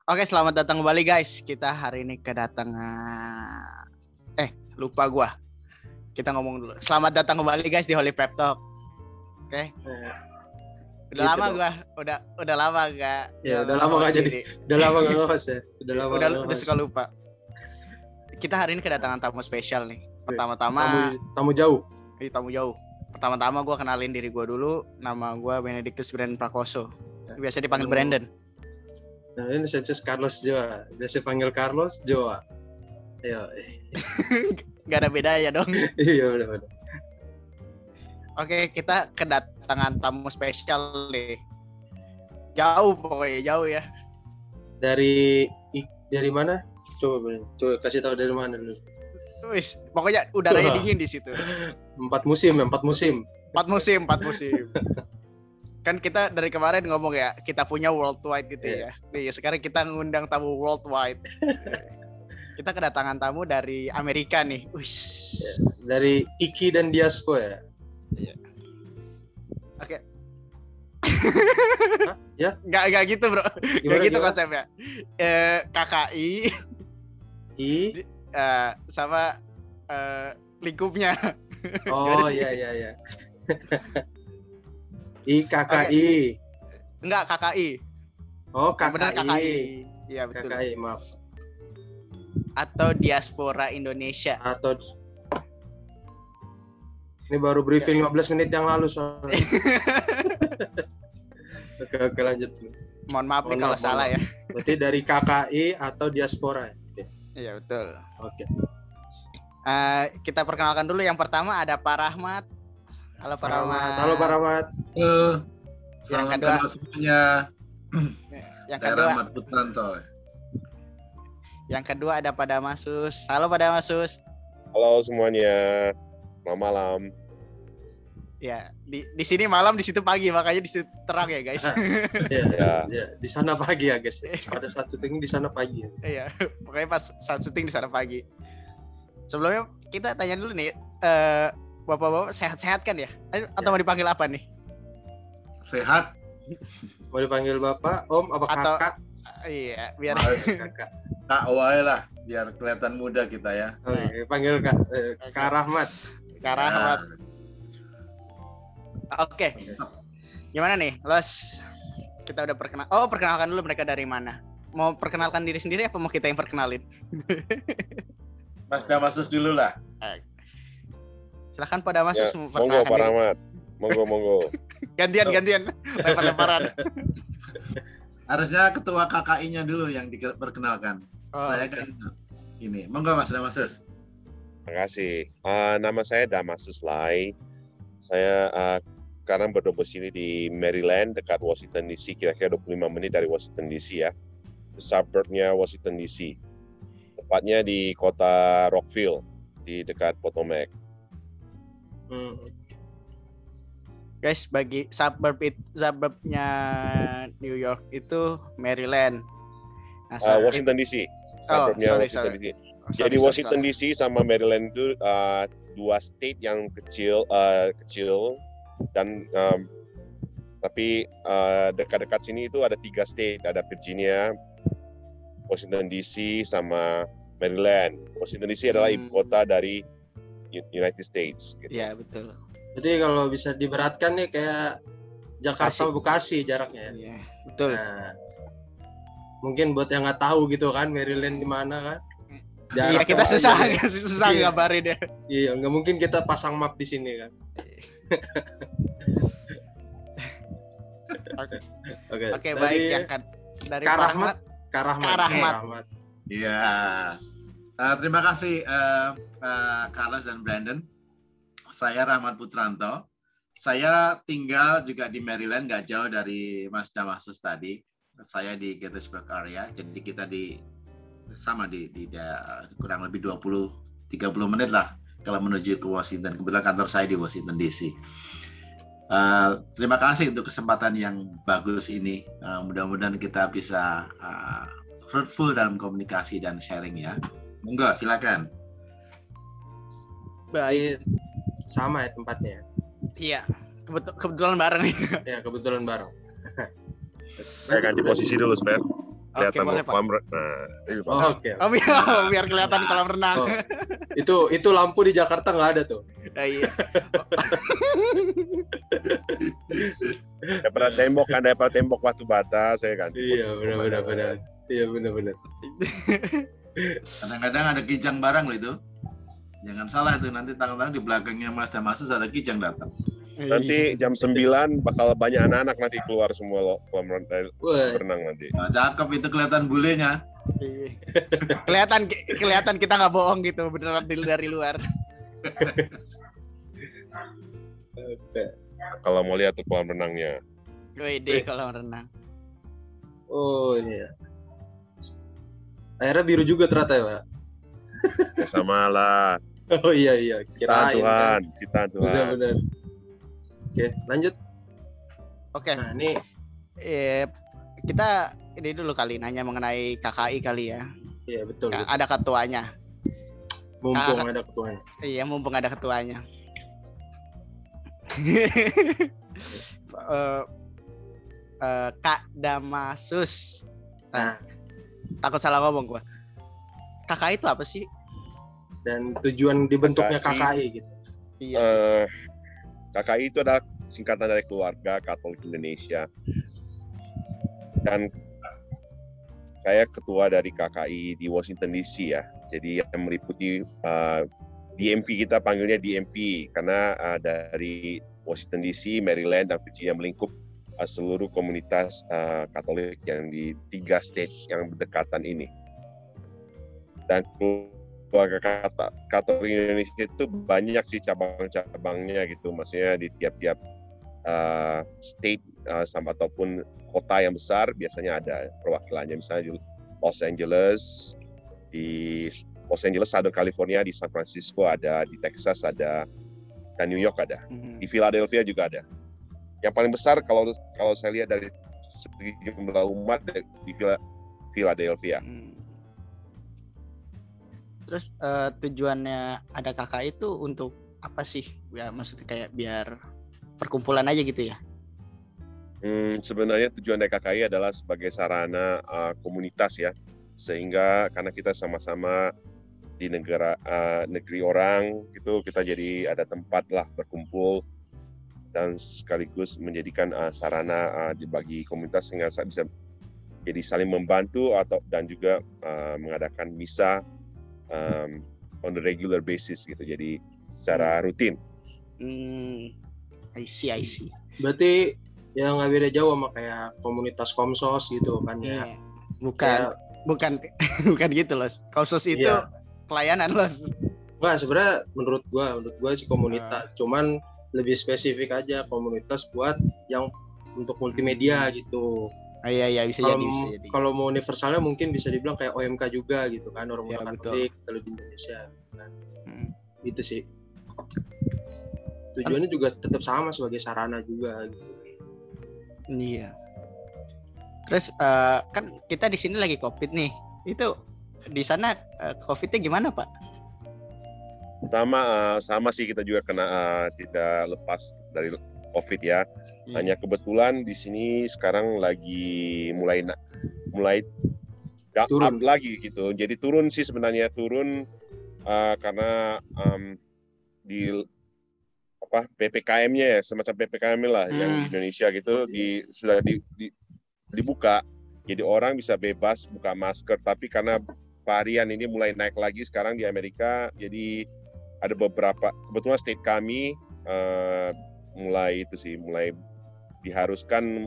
Oke, selamat datang kembali guys. Kita hari ini kedatangan lupa gua. Kita ngomong dulu. Selamat datang kembali guys di Holy Pep Talk. Oke. Udah gitu lama dong. Udah lama enggak. Ya, udah lama enggak jadi. Udah lama enggak nge-host ya. Udah suka lupa. Kita hari ini kedatangan tamu spesial nih. Pertama-tama tamu jauh. Tamu jauh. Pertama-tama gua kenalin diri gua dulu. Nama gua Benedictus Brandon Prakoso. Biasa dipanggil Brandon. Nah, ini Sanchez Carlos Joa. Biasa panggil Carlos Joa. Ayo. Gak ada bedanya dong. Iya, benar. Oke, kita kedatangan tamu spesial nih. Jauh pokoknya, jauh ya. Dari mana? Coba kasih tahu dari mana dulu. Wis, pokoknya udaranya dingin di situ. 4 musim. Kan kita dari kemarin ngomong ya, kita punya worldwide gitu ya. Nih, sekarang kita ngundang tamu worldwide. Kita kedatangan tamu dari Amerika nih. Uish. Dari Iki dan Diaspora ya. Oke. Ya? Enggak gitu, Bro. Enggak gitu konsepnya. KKI sama lingkupnya. Oh iya. IKKI. Enggak, KKI. Oh, KKI. Benar KKI. Iya, betul. KKI, maaf. Atau Diaspora Indonesia. Ini baru briefing 15 menit yang lalu soalnya. Oke, lanjut. Mohon maaf nih kalau salah ya. Berarti dari KKI atau Diaspora. Iya, betul. Oke. Kita perkenalkan dulu, yang pertama ada Pak Rahmat. Halo Pak Rahmat. Halo Pak Rahmat. Yang kedua semuanya. Yang kedua Rahmat Putranto. Yang kedua ada Pak Damasus. Halo Pak Damasus. Halo semuanya. Selamat malam. Ya, di sini malam, di situ pagi, makanya di situ terang ya, guys. Iya. Di sana pagi ya, guys. Pada saat syuting di sana pagi. Iya, pokoknya pas saat syuting di sana pagi. Sebelumnya kita tanya dulu nih, Bapak-bapak sehat-sehat kan ya? Atau mau dipanggil apa nih? Sehat. Mau dipanggil Bapak, Om, apa atau, Kakak? Iya, biar Kakak. Kak wae lah, biar kelihatan muda kita ya. Oke, panggil Kak Rahmat. Kak Rahmat. Oke. Gimana nih, Los? Kita udah perkenalkan dulu mereka dari mana? Mau perkenalkan diri sendiri apa mau kita yang perkenalin? Mas Damasus dulu lah. Silakan Pak Damasus. Ya, monggo Pak Rahmat. Monggo. Gantian. Lempar-lemparan. Harusnya ketua KKI-nya dulu yang diperkenalkan. Saya kan ini. Monggo Mas Damasus. Terima kasih. Nama saya Damasus Lai. Saya sekarang berdomisili di Maryland, dekat Washington DC, kira-kira 25 menit dari Washington DC ya. Suburb-nya Washington DC. Tepatnya di kota Rockville, di dekat Potomac. Guys, bagi suburbnya New York itu Maryland. Washington DC. Suburbnya Washington DC. Jadi Washington DC sama Maryland itu dua state yang kecil dan tapi dekat-dekat sini itu ada 3 state, ada Virginia, Washington DC sama Maryland. Washington DC adalah ibu kota dari United States. Gitu. Iya, betul. Jadi kalau bisa diberatkan nih kayak Jakarta Bekasi jaraknya. Iya, betul. Nah, mungkin buat yang nggak tahu gitu kan Maryland di mana kan? Iya, kita susah ngabarin ya. Iya, nggak mungkin kita pasang map di sini kan. Oke, baik, yang dari Kak Rahmat. Iya. Terima kasih Carlos dan Brandon. Saya Rahmat Putranto. Saya tinggal juga di Maryland, nggak jauh dari Mas Damasus tadi. Saya di Gettysburg area, jadi kita sama di kurang lebih 20-30 menit lah kalau menuju ke Washington. Kebetulan kantor saya di Washington DC. Terima kasih untuk kesempatan yang bagus ini. Mudah-mudahan kita bisa fruitful dalam komunikasi dan sharing ya. Monggo, silakan. Baik. Sama ya tempatnya. Iya, kebetulan bareng nih. Ya, kebetulan bareng. Saya ganti posisi dulu, Sper. kelihatan boleh, Pak. kolam renang. Nah, itu, Pak. Oke. Oh, biar kelihatan kolam renang. Oh. Itu lampu di Jakarta nggak ada tuh. Iya. Daripada tembok batu bata saya kan. Iya, benar. Iya, benar. Kadang-kadang ada kijang barang loh itu. Jangan salah itu, nanti tangan-tangan di belakangnya Mas Damasus ada kijang datang. Nanti jam 9 bakal banyak anak-anak nanti keluar semua loh kolam renang nanti. Nah, cakep itu, kelihatan bulenya. kelihatan kita nggak bohong gitu, beneran dari luar. Kalau mau lihat tuh kolam renangnya. Wede kolam renang. Oh iya. Airnya biru juga ternyata ya, Pak. Ya sama lah. Oh iya. Ciptaan Tuhan. Benar. Oke, lanjut. Oke. Nah, ini kita ini dulu kali nanya mengenai KKI kali ya. iya betul. Ada ketuanya. Mumpung ada ketuanya. Iya, mumpung ada ketuanya. Kak Damasus. Nah, takut salah ngomong gua. KKI itu apa sih? Dan tujuan dibentuknya KKI gitu. Iya sih. KKI itu adalah singkatan dari Keluarga Katolik Indonesia. Dan saya ketua dari KKI di Washington DC ya. Jadi yang meliputi DMV, kita panggilnya DMV karena dari Washington DC, Maryland, dan Virginia melingkup seluruh komunitas Katolik yang di 3 state yang berdekatan ini. Dan Keluarga Katolik Indonesia itu banyak sih cabang-cabangnya gitu, maksudnya di tiap-tiap state sama ataupun kota yang besar biasanya ada perwakilannya, misalnya di Los Angeles, Southern California, di San Francisco ada, di Texas ada, dan New York ada, di Philadelphia juga ada. Yang paling besar kalau saya lihat dari segi jumlah umat di Philadelphia. Terus tujuannya ada KKI itu untuk apa sih? Ya maksudnya kayak biar perkumpulan aja gitu ya? Sebenarnya tujuan dari KKI adalah sebagai sarana komunitas ya, sehingga karena kita sama-sama di negeri orang gitu, kita jadi ada tempat lah berkumpul dan sekaligus menjadikan sarana bagi komunitas sehingga bisa jadi saling membantu dan juga mengadakan misa on the regular basis gitu, jadi secara rutin. I see. Berarti ya nggak beda jauh sama kayak komunitas Komsos gitu kan ya? Bukan gitu loh. Komsos itu pelayanan loh. Enggak, sebenarnya menurut gua sih komunitas, cuman lebih spesifik aja komunitas buat yang untuk multimedia gitu. Iya bisa jadi. Kalau mau universalnya mungkin bisa dibilang kayak OMK juga gitu kan, orang-orang Katolik kalau di Indonesia kan. Gitu sih. Tujuannya juga tetap sama sebagai sarana juga gitu. Iya. Terus kan kita di sini lagi COVID nih. Itu di sana COVID-nya gimana, Pak? Sama sih, kita juga kena tidak lepas dari COVID ya. Hanya kebetulan di sini sekarang lagi mulai turun lagi gitu. Jadi turun sih sebenarnya, karena di PPKM-nya ya, semacam PPKM lah yang di Indonesia gitu sudah dibuka. Jadi orang bisa bebas buka masker, tapi karena varian ini mulai naik lagi sekarang di Amerika, jadi ada beberapa, kebetulan state kami mulai diharuskan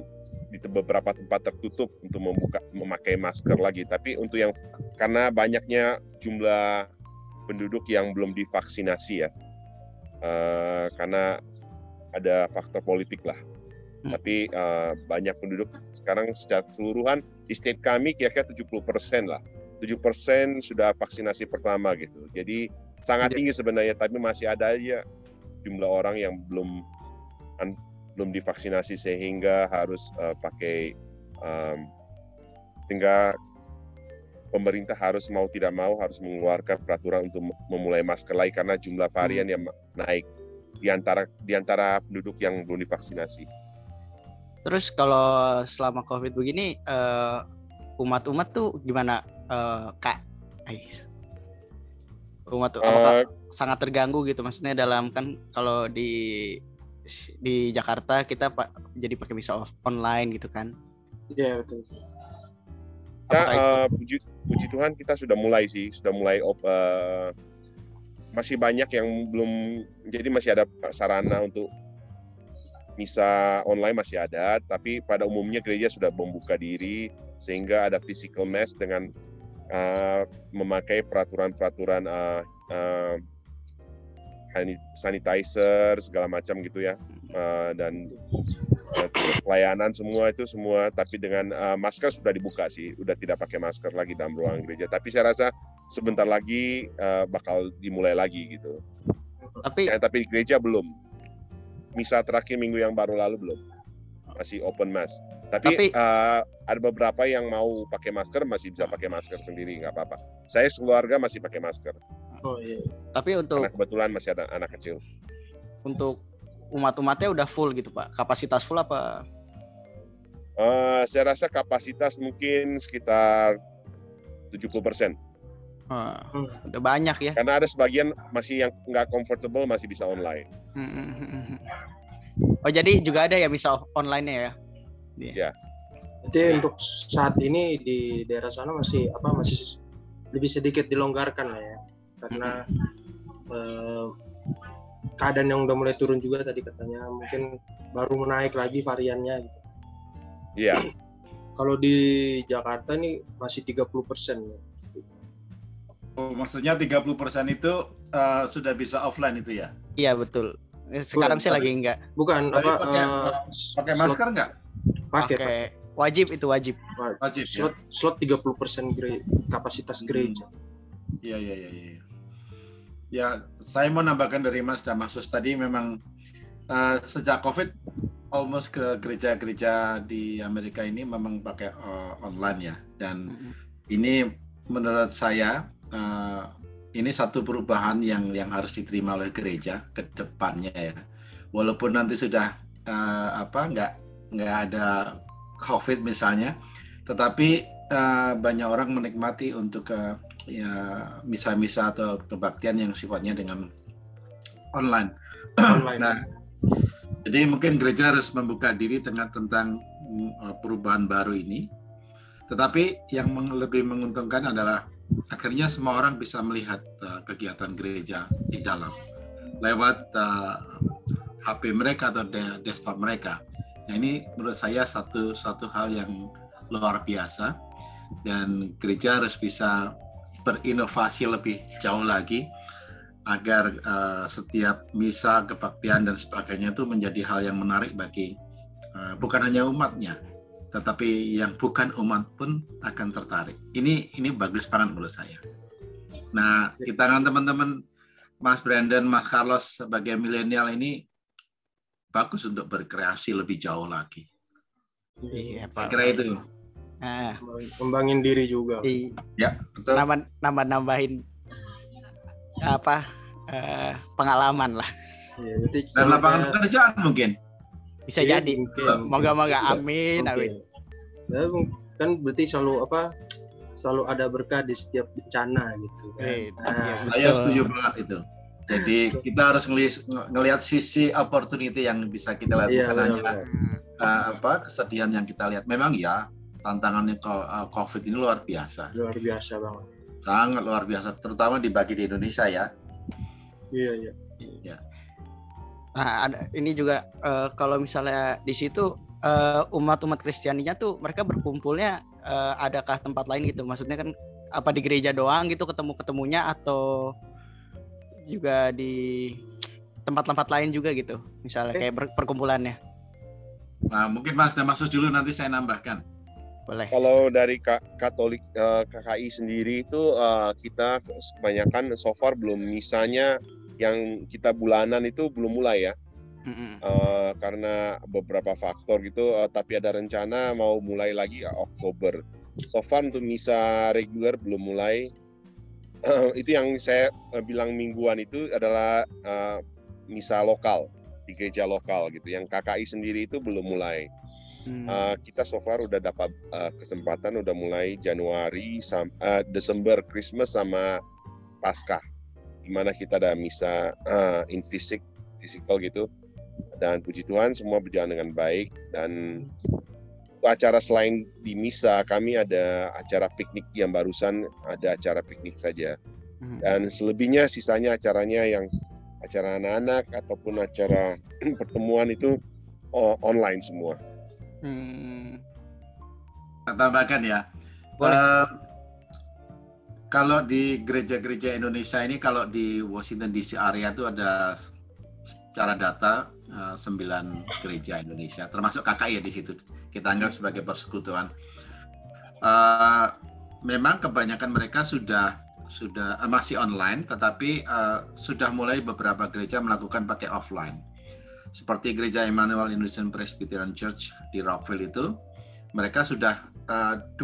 di beberapa tempat tertutup untuk memakai masker lagi. Tapi untuk yang karena banyaknya jumlah penduduk yang belum divaksinasi ya, karena ada faktor politik lah. Tapi banyak penduduk sekarang secara keseluruhan di state kami kira-kira 70% lah. 7% sudah vaksinasi pertama gitu. Jadi sangat tinggi sebenarnya, tapi masih ada aja jumlah orang yang belum divaksinasi sehingga harus sehingga pemerintah harus mau tidak mau harus mengeluarkan peraturan untuk memulai masker lagi karena jumlah varian yang naik di antara penduduk yang belum divaksinasi. Terus kalau selama COVID begini umat-umat tuh gimana Kak? Umat tuh apakah sangat terganggu gitu, maksudnya dalam kan kalau di Jakarta kita jadi pakai misa online gitu kan? Iya betul. Puji Tuhan kita sudah mulai masih banyak yang belum, jadi masih ada sarana untuk misa online masih ada, tapi pada umumnya gereja sudah membuka diri sehingga ada physical mass dengan memakai peraturan-peraturan sanitizer segala macam gitu ya, dan pelayanan semua, tapi dengan masker sudah dibuka sih, udah tidak pakai masker lagi dalam ruang gereja, tapi saya rasa sebentar lagi bakal dimulai lagi gitu. Tapi gereja belum. Misa terakhir minggu yang baru lalu belum, masih open mass. Tapi ada beberapa yang mau pakai masker masih bisa pakai masker sendiri, nggak apa-apa. Saya sekeluarga masih pakai masker. Oh iya. Tapi untuk karena kebetulan masih ada anak kecil. Untuk umat-umatnya udah full gitu Pak, kapasitas full apa? Saya rasa kapasitas mungkin sekitar 70%. Udah banyak ya. Karena ada sebagian masih yang nggak comfortable masih bisa online. Oh jadi juga ada ya misa online-nya ya? Iya. Jadi untuk saat ini di daerah sana masih lebih sedikit dilonggarkan lah ya, karena keadaan yang udah mulai turun juga tadi katanya, mungkin baru menaik lagi variannya gitu. Iya. Kalau di Jakarta nih masih 30% ya. Oh, maksudnya 30% itu sudah bisa offline itu ya? Iya betul. Sekarang sih lagi enggak. Bukan pakai masker enggak? Pakai. Wajib itu wajib. Wajib. Slot 30% kapasitas gereja. Iya. Ya, saya mau nambahkan dari Mas Damasus tadi, memang sejak COVID almost ke gereja-gereja di Amerika ini memang pakai online ya, dan ini menurut saya ini satu perubahan yang harus diterima oleh gereja ke depannya ya. Walaupun nanti sudah nggak ada COVID misalnya, tetapi banyak orang menikmati untuk misa-misa atau kebaktian yang sifatnya dengan online. Nah, jadi mungkin gereja harus membuka diri tentang perubahan baru ini. Tetapi yang lebih menguntungkan adalah akhirnya semua orang bisa melihat kegiatan gereja di dalam lewat HP mereka atau desktop mereka. Nah, ini menurut saya satu hal yang luar biasa, dan gereja harus bisa berinovasi lebih jauh lagi agar setiap misa, kebaktian dan sebagainya itu menjadi hal yang menarik bagi bukan hanya umatnya, tetapi yang bukan umat pun akan tertarik. Ini bagus banget menurut saya. Nah, di tangan teman-teman Mas Brandon, Mas Carlos sebagai milenial ini bagus untuk berkreasi lebih jauh lagi. Iya, Pak. Kira itu. Kembangin diri juga. Ya, betul. Nambahin pengalaman lah. Ya, dan lapangan pekerjaan mungkin. Bisa jadi. Moga-moga amin. Ya, kan berarti selalu ada berkah di setiap bencana gitu kan. Saya setuju banget itu. Jadi kita harus ngelihat sisi opportunity yang bisa kita lihat, bukan hanya kesedihan yang kita lihat. Memang ya tantangannya COVID ini luar biasa. Luar biasa banget. Sangat luar biasa, terutama dibagi di Indonesia ya. Iya. Nah, ini juga kalau misalnya di situ umat-umat Kristianinya tuh mereka berkumpulnya adakah tempat lain gitu? Maksudnya kan apa di gereja doang gitu ketemunya, atau juga di tempat-tempat lain juga gitu? Misalnya kayak perkumpulannya. Nah, mungkin Mas Damasus dulu, nanti saya nambahkan. Boleh. Kalau dari Katolik KKI sendiri itu kita kebanyakan so far belum, misalnya yang kita bulanan itu belum mulai ya. Karena beberapa faktor gitu, tapi ada rencana mau mulai lagi Oktober. So far untuk misa reguler belum mulai. Itu yang saya bilang mingguan itu adalah misa lokal di gereja lokal gitu. Yang KKI sendiri itu belum mulai. Kita so far udah dapat kesempatan udah mulai Januari Desember, Christmas sama Paskah, dimana kita ada misa in physical gitu, dan puji Tuhan semua berjalan dengan baik. Dan acara selain di misa, kami ada acara piknik yang barusan ada acara piknik saja, dan selebihnya sisanya acaranya yang acara anak-anak ataupun acara pertemuan itu online semua. Tambahkan ya. Kalau di gereja-gereja Indonesia ini, kalau di Washington DC area itu ada secara data 9 gereja Indonesia, termasuk KKI ya di situ. Kita anggap sebagai persekutuan. Memang kebanyakan mereka sudah masih online, tetapi sudah mulai beberapa gereja melakukan pakai offline. Seperti gereja Emmanuel Indonesian Presbyterian Church di Rockville itu, mereka sudah 2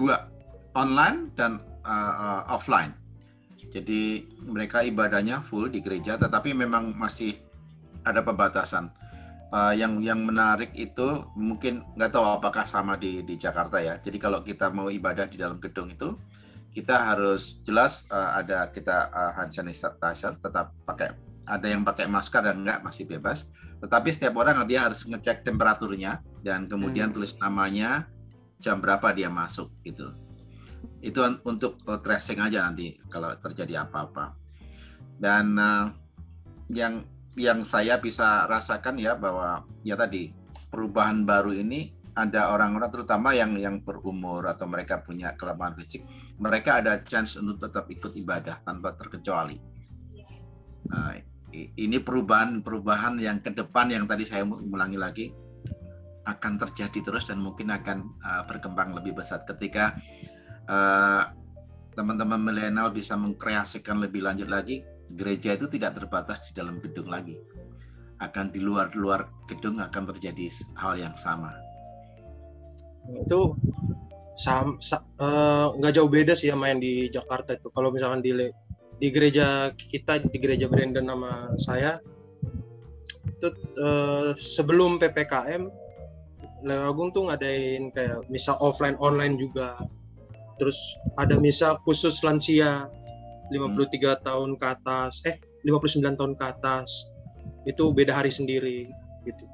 online dan offline. Jadi mereka ibadahnya full di gereja, tetapi memang masih ada pembatasan. Yang menarik itu mungkin nggak tahu apakah sama di Jakarta ya. Jadi kalau kita mau ibadah di dalam gedung itu, kita harus jelas ada kita hand sanitizer, tetap pakai. Ada yang pakai masker dan enggak, masih bebas. Tetapi setiap orang dia harus ngecek temperaturnya dan kemudian tulis namanya, jam berapa dia masuk gitu. Itu untuk tracing aja nanti kalau terjadi apa-apa. Dan yang saya bisa rasakan ya, bahwa ya tadi perubahan baru ini ada orang-orang terutama yang berumur atau mereka punya kelemahan fisik, mereka ada chance untuk tetap ikut ibadah tanpa terkecuali. Ini perubahan yang ke depan yang tadi saya ulangi lagi akan terjadi terus dan mungkin akan berkembang lebih besar ketika teman-teman milenial bisa mengkreasikan lebih lanjut lagi. Gereja itu tidak terbatas di dalam gedung lagi, akan di luar gedung akan terjadi hal yang sama. Itu nggak jauh beda sih sama yang di Jakarta itu. Kalau misalkan di gereja kita, di gereja Brandon nama saya itu sebelum PPKM, Leo Agung tuh ngadain kayak misa offline online juga. Terus ada misa khusus lansia 53 tahun ke atas, 59 tahun ke atas. Itu beda hari sendiri gitu.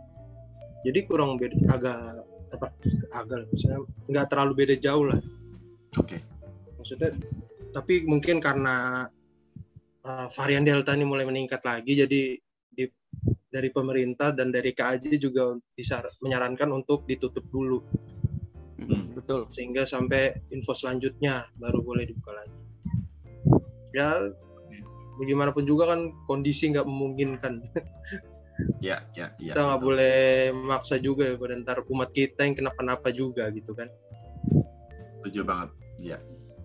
Jadi kurang beda, agak misalnya nggak terlalu beda jauh lah. Oke. Maksudnya, tapi mungkin karena varian Delta ini mulai meningkat lagi, jadi dari pemerintah dan dari KAJ juga menyarankan untuk ditutup dulu. Betul. Sehingga sampai info selanjutnya baru boleh dibuka lagi. Ya, bagaimanapun juga kan kondisi nggak memungkinkan. Ya. Kita nggak boleh memaksa juga, pada ntar umat kita yang kenapa-napa juga gitu kan. Setuju banget. Ya.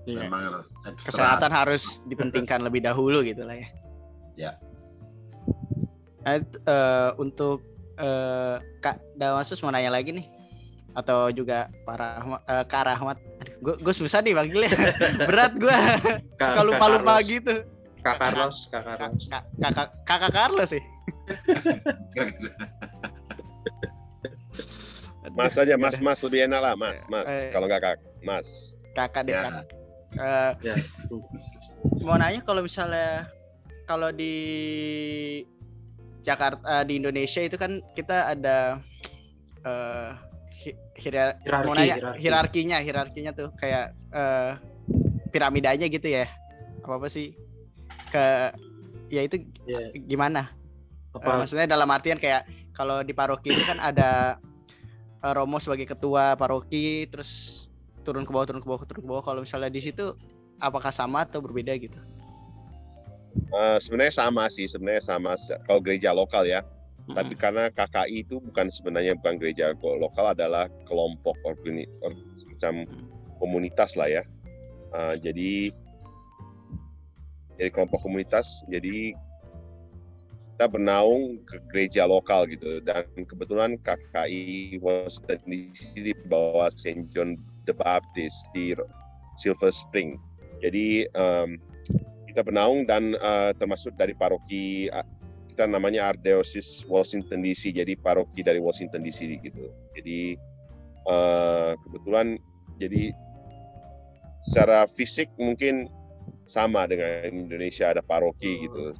Memang harus kesehatan harus dipentingkan lebih dahulu gitu lah ya. Ya. Untuk Kak Damasus mau nanya lagi nih, atau juga Kak Rahmat. Gue susah nih panggilnya, berat gue, suka lupa gitu. Kak Carlos. Kakak Carlos sih. Mas aja, Mas lebih enak lah, Mas. Kalau nggak Kak, Mas. Kakak dekat. Mau nanya, kalau misalnya kalau di Jakarta, di Indonesia itu kan kita ada hierarkinya tuh kayak piramidanya gitu ya, apa sih ya itu gimana? Maksudnya dalam artian kayak kalau di paroki itu kan ada Romo sebagai ketua paroki, terus turun ke bawah. Kalau misalnya di situ apakah sama atau berbeda gitu? Sebenarnya sama kalau gereja lokal ya. Tapi karena KKI itu bukan gereja lokal, adalah kelompok semacam komunitas lah ya. Jadi kelompok komunitas, jadi kita bernaung ke gereja lokal gitu. Dan kebetulan KKI Washington DC di bawah St. John the Baptist di Silver Spring. Jadi kita bernaung dan termasuk dari paroki kita namanya Archdiocese Washington DC, jadi paroki dari Washington DC gitu. Jadi kebetulan jadi secara fisik mungkin sama dengan Indonesia, ada paroki gitu.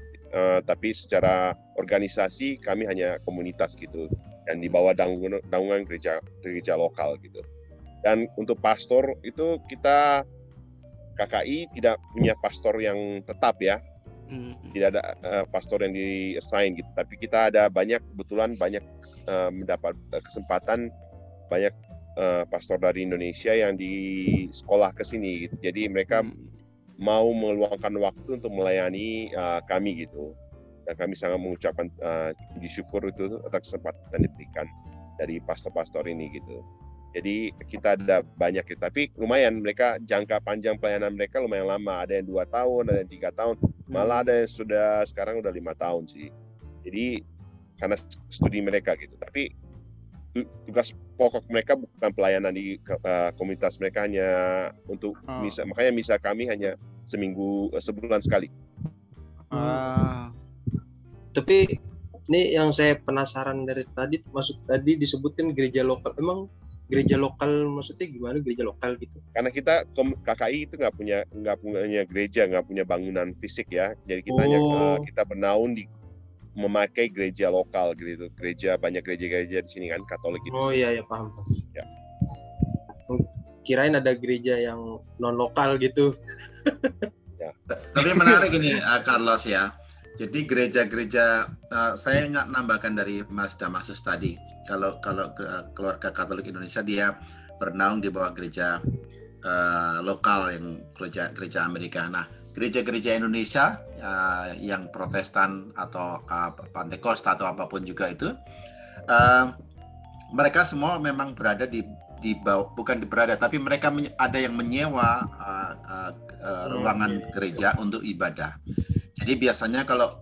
Tapi secara organisasi kami hanya komunitas gitu, dan di bawah naungan gereja lokal gitu. Dan untuk pastor itu kita KKI tidak punya pastor yang tetap ya, tidak ada pastor yang di-assign gitu. Tapi kita ada kebetulan banyak mendapat kesempatan banyak pastor dari Indonesia yang di sekolah ke sini gitu. Jadi mereka mau meluangkan waktu untuk melayani kami gitu, dan kami sangat mengucapkan puji syukur itu atas kesempatan yang diberikan dari pastor-pastor ini gitu. Jadi kita ada banyak, tapi lumayan mereka jangka panjang pelayanan mereka lumayan lama, ada yang 2 tahun, ada yang 3 tahun, malah ada yang sekarang udah 5 tahun sih. Jadi karena studi mereka gitu, tapi tugas pokok mereka bukan pelayanan di komunitas mereka, hanya untuk makanya kami hanya sebulan sekali. Tapi ini yang saya penasaran dari tadi, tadi disebutkan gereja lokal. Emang gereja lokal maksudnya gimana, gereja lokal gitu? Karena kita KKI itu nggak punya gereja, nggak punya bangunan fisik ya. Jadi kita hanya kita bernaung memakai gereja lokal gitu. Banyak gereja di sini kan, Katolik itu. Oh iya paham. Ya. Kirain ada gereja yang non lokal gitu. Ya. Tapi menarik ini Carlos ya. Jadi gereja-gereja, saya nggak nambahkan dari Mas Damasus tadi. Kalau keluarga Katolik Indonesia dia bernaung di bawah gereja lokal yang gereja Amerika. Nah, gereja-gereja Indonesia yang Protestan atau Pantekosta atau apapun juga itu, mereka semua memang berada di bawah, bukan berada, tapi mereka ada yang menyewa ruangan gereja untuk ibadah. Jadi biasanya kalau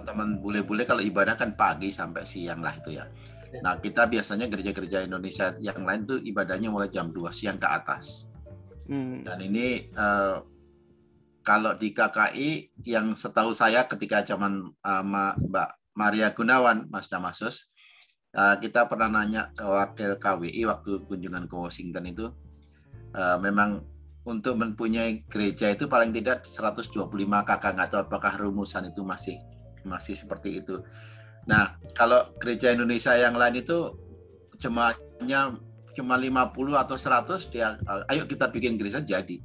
teman bule-bule kalau ibadah kan pagi sampai siang lah itu ya. Nah kita biasanya gereja-gereja Indonesia yang lain tuh ibadahnya mulai jam 2 siang ke atas. Dan ini kalau di KKI yang setahu saya ketika zaman Mbak Maria Gunawan, Mas Damasus, kita pernah nanya ke wakil KWI waktu kunjungan ke Washington itu, memang untuk mempunyai gereja itu paling tidak 125 kakak, nggak tahu apakah rumusan itu masih seperti itu. Nah kalau gereja Indonesia yang lain itu cuma 50 atau 100 dia, ayo kita bikin gereja jadi.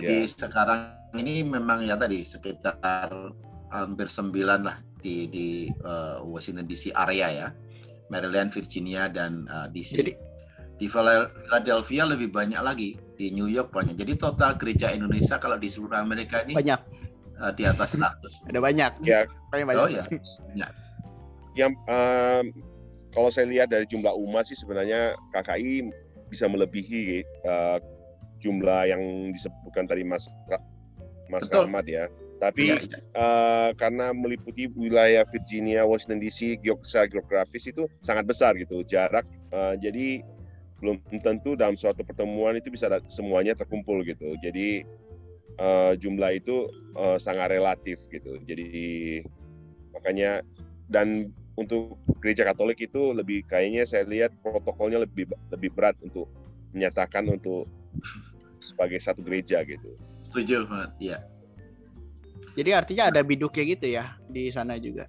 Jadi sekarang ini memang ya tadi sekitar hampir 9 lah di Washington DC area ya, Maryland, Virginia dan DC. Jadi, di Philadelphia lebih banyak lagi, di New York banyak. Jadi total gereja Indonesia kalau di seluruh Amerika ini banyak, di atas 100. Ada banyak. Ya. Banyak. Oh ya. Banyak. Yang kalau saya lihat dari jumlah umat sih sebenarnya KKI bisa melebihi jumlah yang disebutkan tadi Mas Rahmat ya. Tapi karena meliputi wilayah Virginia, Washington DC, geografis itu sangat besar gitu jarak. Jadi belum tentu dalam suatu pertemuan itu bisa semuanya terkumpul gitu. Jadi jumlah itu sangat relatif gitu. Jadi makanya, dan untuk gereja Katolik itu lebih kayaknya saya lihat protokolnya lebih berat untuk menyatakan untuk sebagai satu gereja gitu. Setuju, ya. Jadi artinya ada biduknya gitu ya di sana juga.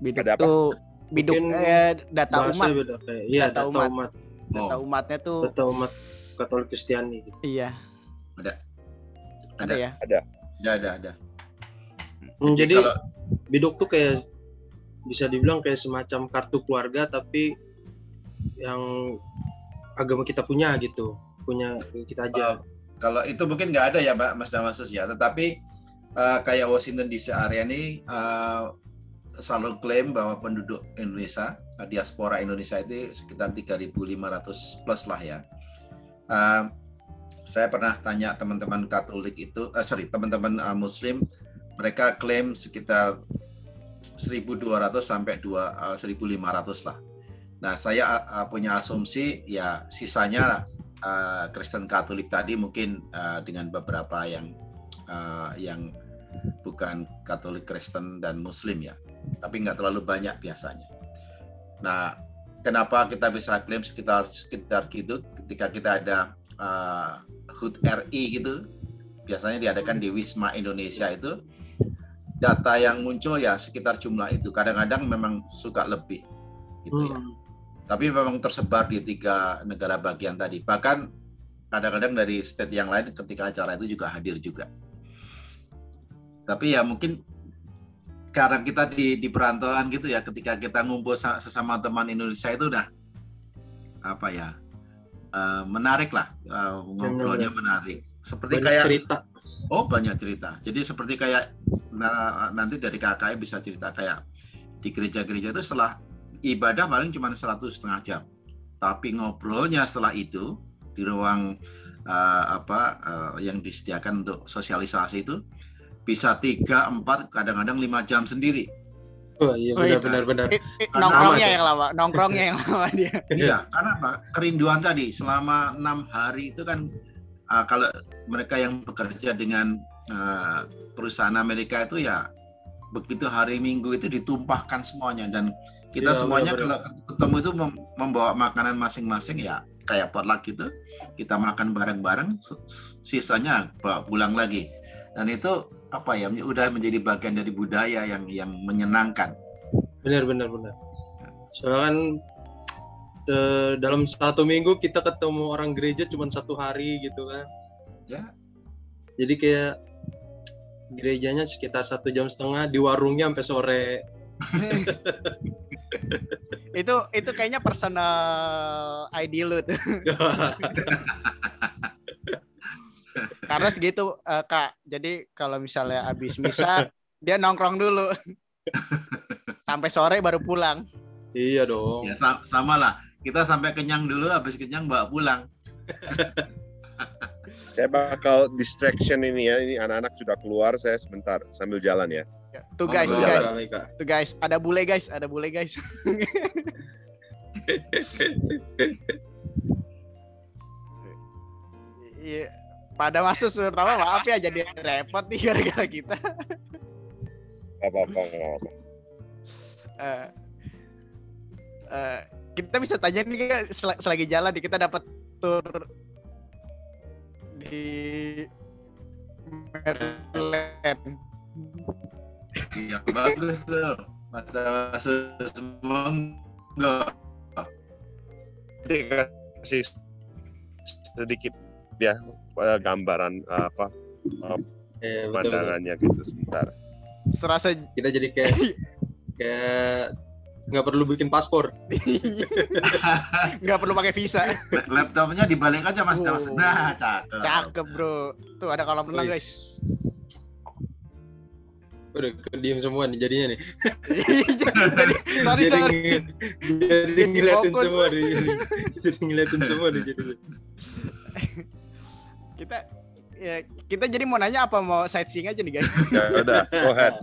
Biduk ada tuh biduk data umat. Iya, data umat. Data umatnya tuh data umat Katolik Kristiani gitu. Iya. Ada ya? Ada. Jadi kalau biduk tuh kayak bisa dibilang kayak semacam kartu keluarga tapi yang agama kita punya gitu. Punya kita aja. Kalau itu mungkin nggak ada ya Mas Damasus ya, tetapi kayak Washington DC area ini selalu klaim bahwa penduduk Indonesia, diaspora Indonesia itu sekitar 3.500 plus lah ya. Saya pernah tanya teman-teman Katolik itu, teman-teman Muslim, mereka klaim sekitar 1.200 sampai 1.500 lah. Nah saya punya asumsi ya sisanya Kristen Katolik tadi mungkin dengan beberapa yang bukan Katolik Kristen dan Muslim ya, tapi nggak terlalu banyak biasanya. Nah kenapa kita bisa klaim sekitar gitu ketika kita ada HUT RI gitu, biasanya diadakan di Wisma Indonesia itu, data yang muncul ya sekitar jumlah itu. Kadang-kadang memang suka lebih gitu ya. Tapi memang tersebar di 3 negara bagian tadi. Bahkan kadang-kadang dari state yang lain ketika acara itu juga hadir juga. Tapi ya mungkin karena kita di perantauan gitu ya, ketika kita ngumpul sesama teman Indonesia itu udah apa ya, menarik lah, ngobrolnya menarik. Seperti banyak kayak cerita. Oh, banyak cerita. Jadi seperti kayak nanti dari KKI bisa cerita kayak di gereja-gereja itu setelah ibadah paling cuma 1,5 jam. Tapi ngobrolnya setelah itu di ruang yang disediakan untuk sosialisasi itu bisa 3, 4, kadang-kadang 5 jam sendiri. Oh iya, benar. Nongkrongnya yang lama dia. Iya, karena apa? Kerinduan tadi selama 6 hari itu kan, kalau mereka yang bekerja dengan perusahaan Amerika itu ya begitu hari Minggu itu ditumpahkan semuanya, dan kita semuanya kalau ketemu itu membawa makanan masing-masing ya kayak potluck gitu, kita makan bareng-bareng, sisanya bawa pulang lagi. Dan itu apa ya, udah menjadi bagian dari budaya yang menyenangkan. Benar. Soalnya kan dalam 1 minggu kita ketemu orang gereja cuma 1 hari gitu kan. Ya. Jadi kayak gerejanya sekitar 1,5 jam, di warungnya sampai sore. itu kayaknya personal ID lu tuh. Karena segitu Kak. Jadi kalau misalnya habis misa dia nongkrong dulu sampai sore baru pulang. Iya dong. Ya sama lah. Kita sampai kenyang dulu, habis kenyang bawa pulang. Saya bakal distraction ini ya. Ini anak-anak sudah keluar, saya sebentar sambil jalan ya. Tuh guys, ada bule guys. Iya. Pada masuk pertama maaf ya, jadi repot nih gara-gara kita. Gak apa-apa. Kita bisa tanya nih kan, selagi jalan nih kita dapat tur di Maryland. Iya, bagus tuh. Mata masuk semua enggak. Kasih sedikit ya gambaran pemandangannya gitu sebentar. Serasa kita jadi kayak nggak perlu bikin paspor. Nggak perlu pakai visa. Laptopnya dibalik aja Mas Dos. Nah, cakep bro. Tuh ada kolam renang guys. Udah kediam semua nih jadinya nih. sorry. Jadi ngeliatin semua nih. Jadi ngeliatin semua nih jadi. Kita jadi mau nanya apa, mau sightseeing aja nih guys. Ya udah, go ahead.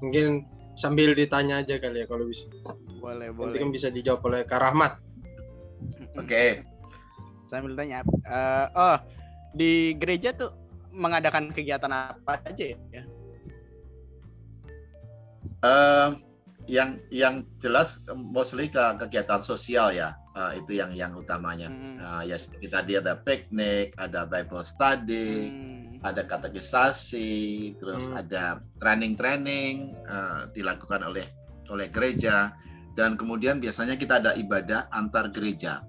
Mungkin sambil ditanya aja kali ya kalau bisa. Boleh. Nanti kan bisa dijawab oleh Kak Rahmat. Oke. Sambil tanya. Di gereja tuh mengadakan kegiatan apa aja ya? Yang jelas mostly kegiatan sosial ya. Itu yang utamanya. Ya seperti tadi ada piknik, ada Bible study, ada katekisasi, terus ada training dilakukan oleh gereja, dan kemudian biasanya kita ada ibadah antar gereja.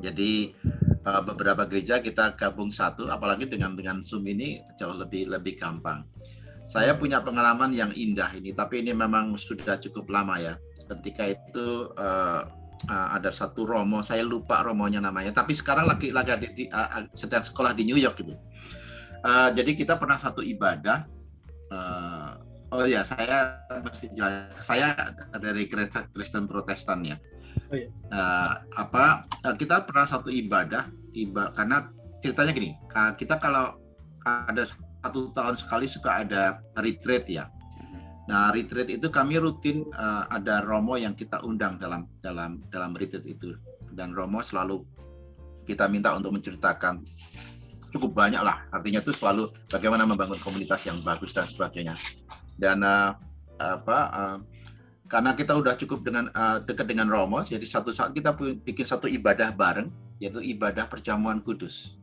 Jadi beberapa gereja kita gabung satu, apalagi dengan Zoom ini jauh lebih gampang. Saya punya pengalaman yang indah ini, tapi ini memang sudah cukup lama ya. Ketika itu ada satu romo, saya lupa romonya namanya, tapi sekarang lagi sedang sekolah di New York gitu. Jadi kita pernah satu ibadah. Saya mesti jelas. Saya dari Kristen Protestan ya. Kita pernah satu ibadah karena ceritanya gini. Kita kalau ada 1 tahun sekali suka ada retreat ya. Nah, retreat itu kami rutin ada romo yang kita undang dalam retreat itu, dan romo selalu kita minta untuk menceritakan cukup banyak lah, artinya itu selalu bagaimana membangun komunitas yang bagus dan sebagainya. Dan Karena kita udah cukup dengan dekat dengan Romo, jadi satu saat kita bikin satu ibadah bareng, yaitu ibadah perjamuan kudus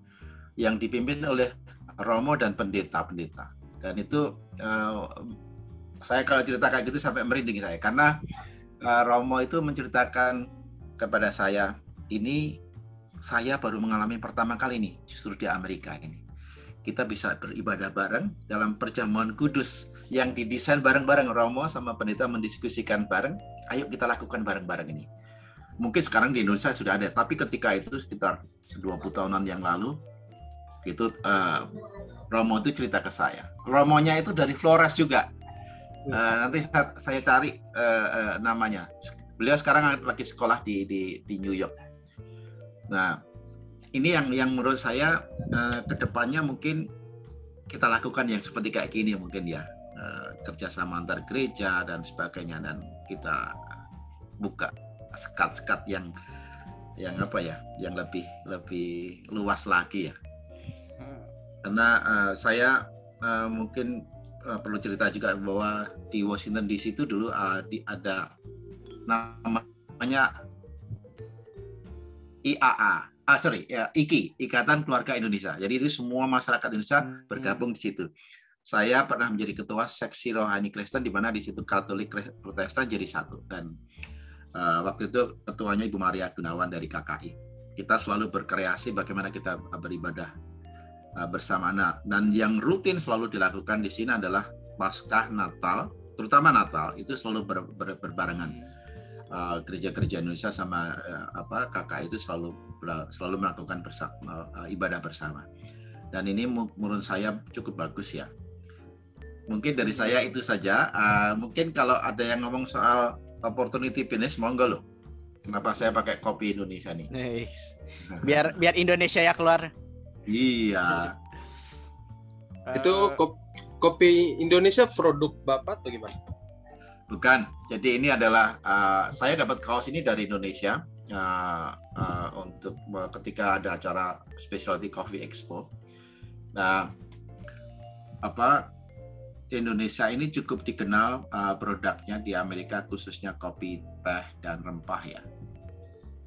yang dipimpin oleh Romo dan pendeta-pendeta. Dan itu saya kalau cerita kayak gitu sampai merinding saya, karena Romo itu menceritakan kepada saya, ini saya baru mengalami pertama kali nih justru di Amerika ini. Kita bisa beribadah bareng dalam perjamuan kudus yang didesain bareng-bareng. Romo sama pendeta mendiskusikan bareng, ayo kita lakukan bareng-bareng ini. Mungkin sekarang di Indonesia sudah ada, tapi ketika itu sekitar 20 tahunan yang lalu, itu Romo itu cerita ke saya. Romonya itu dari Flores juga. Nanti saya cari namanya. Beliau sekarang lagi sekolah di New York. Nah, ini yang menurut saya kedepannya mungkin kita lakukan yang seperti kayak gini mungkin ya, kerjasama antar gereja dan sebagainya, dan kita buka sekat-sekat yang apa ya, yang lebih luas lagi ya. Karena saya mungkin perlu cerita juga bahwa di Washington DC itu dulu ada namanya IAA. IKI, Ikatan Keluarga Indonesia. Jadi itu semua masyarakat Indonesia bergabung di situ. Saya pernah menjadi ketua seksi rohani Kristen, di mana di situ Katolik Protestan jadi satu. Dan waktu itu ketuanya Ibu Maria Gunawan dari KKI. Kita selalu berkreasi bagaimana kita beribadah bersama. Dan yang rutin selalu dilakukan di sini adalah Paskah, Natal, terutama Natal itu selalu berbarengan. Gereja-gereja Indonesia sama KKI itu selalu melakukan ibadah bersama. Dan ini menurut saya cukup bagus ya. Mungkin dari saya itu saja. Mungkin kalau ada yang ngomong soal opportunity business, monggo loh. Kenapa saya pakai kopi Indonesia nih? Nice. Biar Indonesia ya keluar. Iya. Itu kopi Indonesia produk Bapak atau gimana? Bukan. Jadi ini adalah saya dapat kaos ini dari Indonesia untuk ketika ada acara Specialty Coffee Expo. Nah, Indonesia ini cukup dikenal produknya di Amerika, khususnya kopi, teh, dan rempah ya.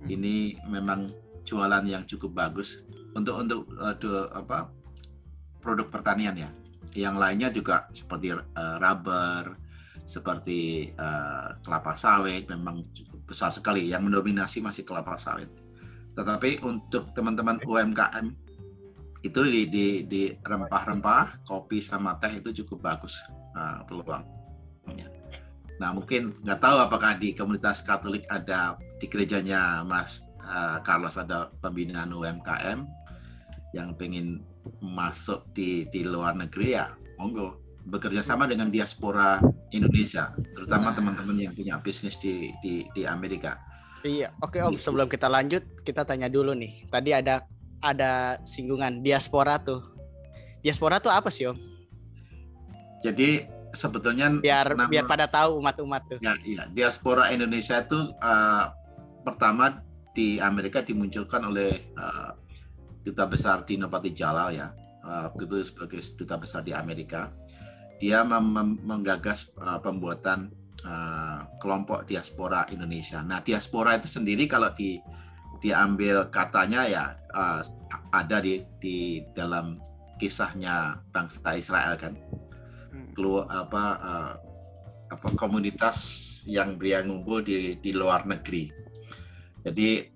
Ini memang jualan yang cukup bagus untuk produk pertanian ya. Yang lainnya juga seperti rubber, seperti kelapa sawit, memang cukup besar sekali. Yang mendominasi masih kelapa sawit. Tetapi untuk teman-teman UMKM itu di rempah-rempah, kopi sama teh itu cukup bagus peluangnya. Nah, mungkin nggak tahu apakah di komunitas Katolik ada, di gerejanya Mas Carlos ada pembinaan UMKM yang pengen masuk di luar negeri ya, monggo. Bekerja sama dengan diaspora Indonesia, terutama teman-teman yang punya bisnis di Amerika. Iya, oke Om. Sebelum kita lanjut, kita tanya dulu nih. Tadi ada singgungan diaspora tuh. Diaspora tuh apa sih Om? Jadi sebetulnya biar pada tahu umat-umat tuh. Ya, iya. Diaspora Indonesia itu pertama di Amerika dimunculkan oleh Duta Besar Dino Patijalal ya. Waktu itu sebagai Duta Besar di Amerika. Dia menggagas pembuatan kelompok diaspora Indonesia. Nah, diaspora itu sendiri kalau diambil katanya ya ada di dalam kisahnya bangsa Israel kan. Komunitas yang ngumpul di luar negeri. Jadi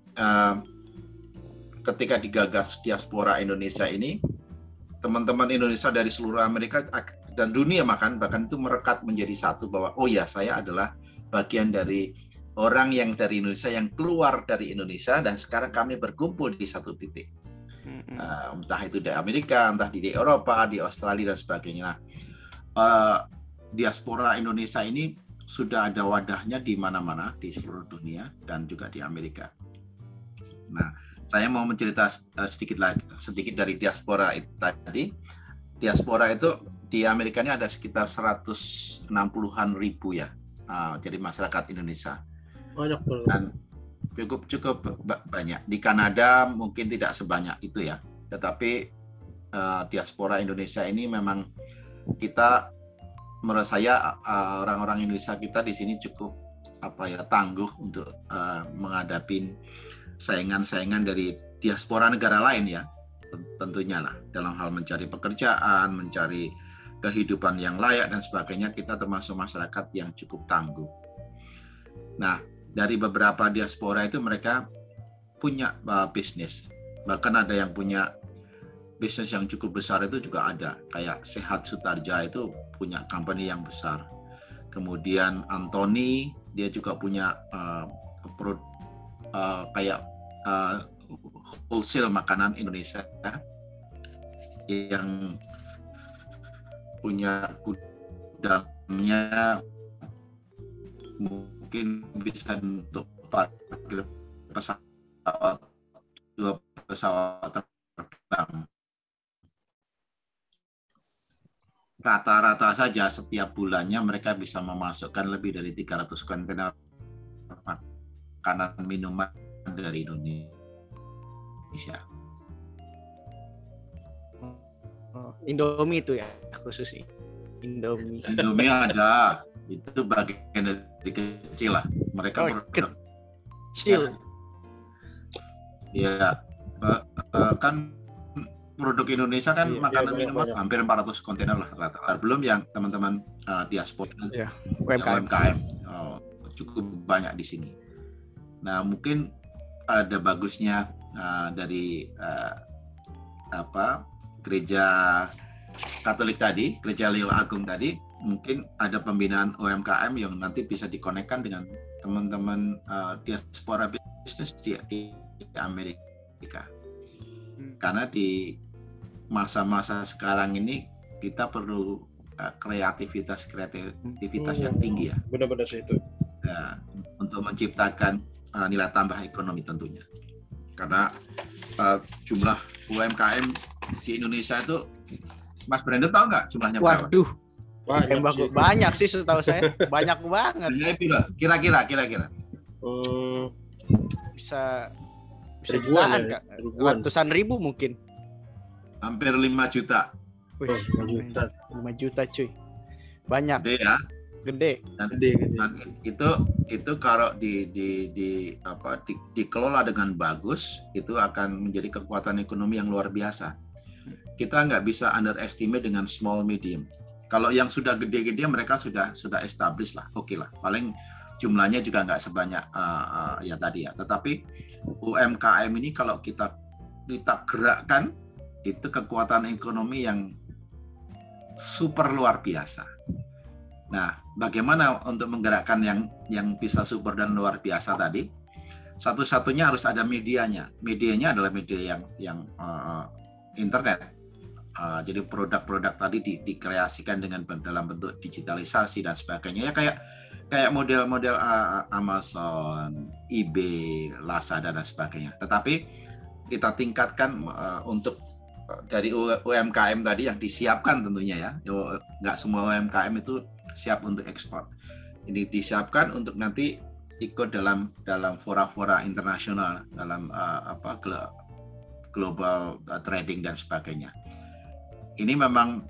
ketika digagas diaspora Indonesia ini, teman-teman Indonesia dari seluruh Amerika dan dunia bahkan itu merekat menjadi satu bahwa oh ya, saya adalah bagian dari orang yang dari Indonesia yang keluar dari Indonesia dan sekarang kami berkumpul di satu titik. Entah itu di Amerika, entah di Eropa, di Australia dan sebagainya. Diaspora Indonesia ini sudah ada wadahnya di mana-mana di seluruh dunia dan juga di Amerika. Nah, saya mau mencerita sedikit dari diaspora itu tadi. Diaspora itu di Amerika ini ada sekitar 160-an ribu ya. Jadi masyarakat Indonesia. Banyak tuh. Dan cukup banyak. Di Kanada mungkin tidak sebanyak itu ya. Tetapi diaspora Indonesia ini memang kita, menurut saya orang-orang Indonesia kita di sini cukup tangguh untuk menghadapi saingan-saingan dari diaspora negara lain ya, tentunya lah dalam hal mencari pekerjaan, mencari kehidupan yang layak dan sebagainya. Kita termasuk masyarakat yang cukup tangguh. Nah, dari beberapa diaspora itu mereka punya bisnis, bahkan ada yang punya bisnis yang cukup besar itu juga ada, kayak Sehat Sutarja itu punya company yang besar. Kemudian Anthony dia juga punya kayak wholesale makanan Indonesia yang punya gudangnya mungkin bisa untuk parkir pesawat, 2 pesawat terbang. Rata-rata saja setiap bulannya mereka bisa memasukkan lebih dari 300 kontainer makanan minuman dari Indonesia. Indomie itu ya khusus sih. Indomie ada, itu bagian dari kecil lah. Mereka kecil. Ya, kan produk Indonesia kan makanan minuman hampir 400 kontainer lah rata-rata. Belum yang teman-teman diaspora, UMKM cukup banyak di sini. Nah, mungkin ada bagusnya dari gereja Katolik tadi, gereja Leo Agung tadi, mungkin ada pembinaan UMKM yang nanti bisa dikonekkan dengan teman-teman diaspora bisnis di Amerika. Karena di masa-masa sekarang ini kita perlu kreativitas yang tinggi ya. Benar-benar sih itu. Ya, untuk menciptakan nilai tambah ekonomi tentunya. Karena jumlah UMKM di Indonesia itu, Mas Brandon tahu nggak jumlahnya berapa? Waduh, banyak sih setahu saya, banyak banget. Kira-kira. Bisa jutaan Kak, ratusan ribu mungkin. Hampir 5 juta. Wih, 5 juta cuy, banyak. Gede ya. Gede. Dan itu kalau dikelola dengan bagus, itu akan menjadi kekuatan ekonomi yang luar biasa. Kita nggak bisa underestimate dengan small medium. Kalau yang sudah gede-gede mereka sudah established lah, oke lah. Paling jumlahnya juga nggak sebanyak ya tadi ya. Tetapi UMKM ini kalau kita gerakkan, itu kekuatan ekonomi yang super luar biasa. Nah, bagaimana untuk menggerakkan yang bisa super dan luar biasa tadi? Satu-satunya harus ada medianya. Medianya adalah media yang internet. Jadi produk-produk tadi dikreasikan dalam bentuk digitalisasi dan sebagainya. Ya kayak model-model Amazon, eBay, Lazada dan sebagainya. Tetapi kita tingkatkan untuk dari UMKM tadi yang disiapkan tentunya ya. Nggak semua UMKM itu siap untuk ekspor. Ini disiapkan untuk nanti ikut dalam fora-fora internasional, dalam global trading dan sebagainya. Ini memang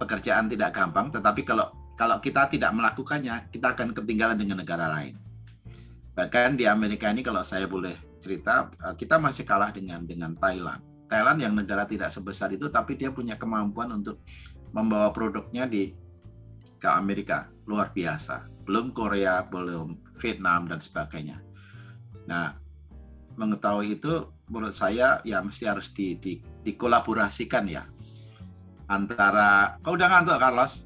pekerjaan tidak gampang, tetapi kalau kita tidak melakukannya, kita akan ketinggalan dengan negara lain. Bahkan di Amerika ini kalau saya boleh cerita, kita masih kalah dengan Thailand. Thailand yang negara tidak sebesar itu, tapi dia punya kemampuan untuk membawa produknya ke Amerika, luar biasa. Belum Korea, belum Vietnam dan sebagainya. Nah, mengetahui itu menurut saya ya mesti harus dikolaborasikan ya. Antara, kau udah ngantuk Carlos?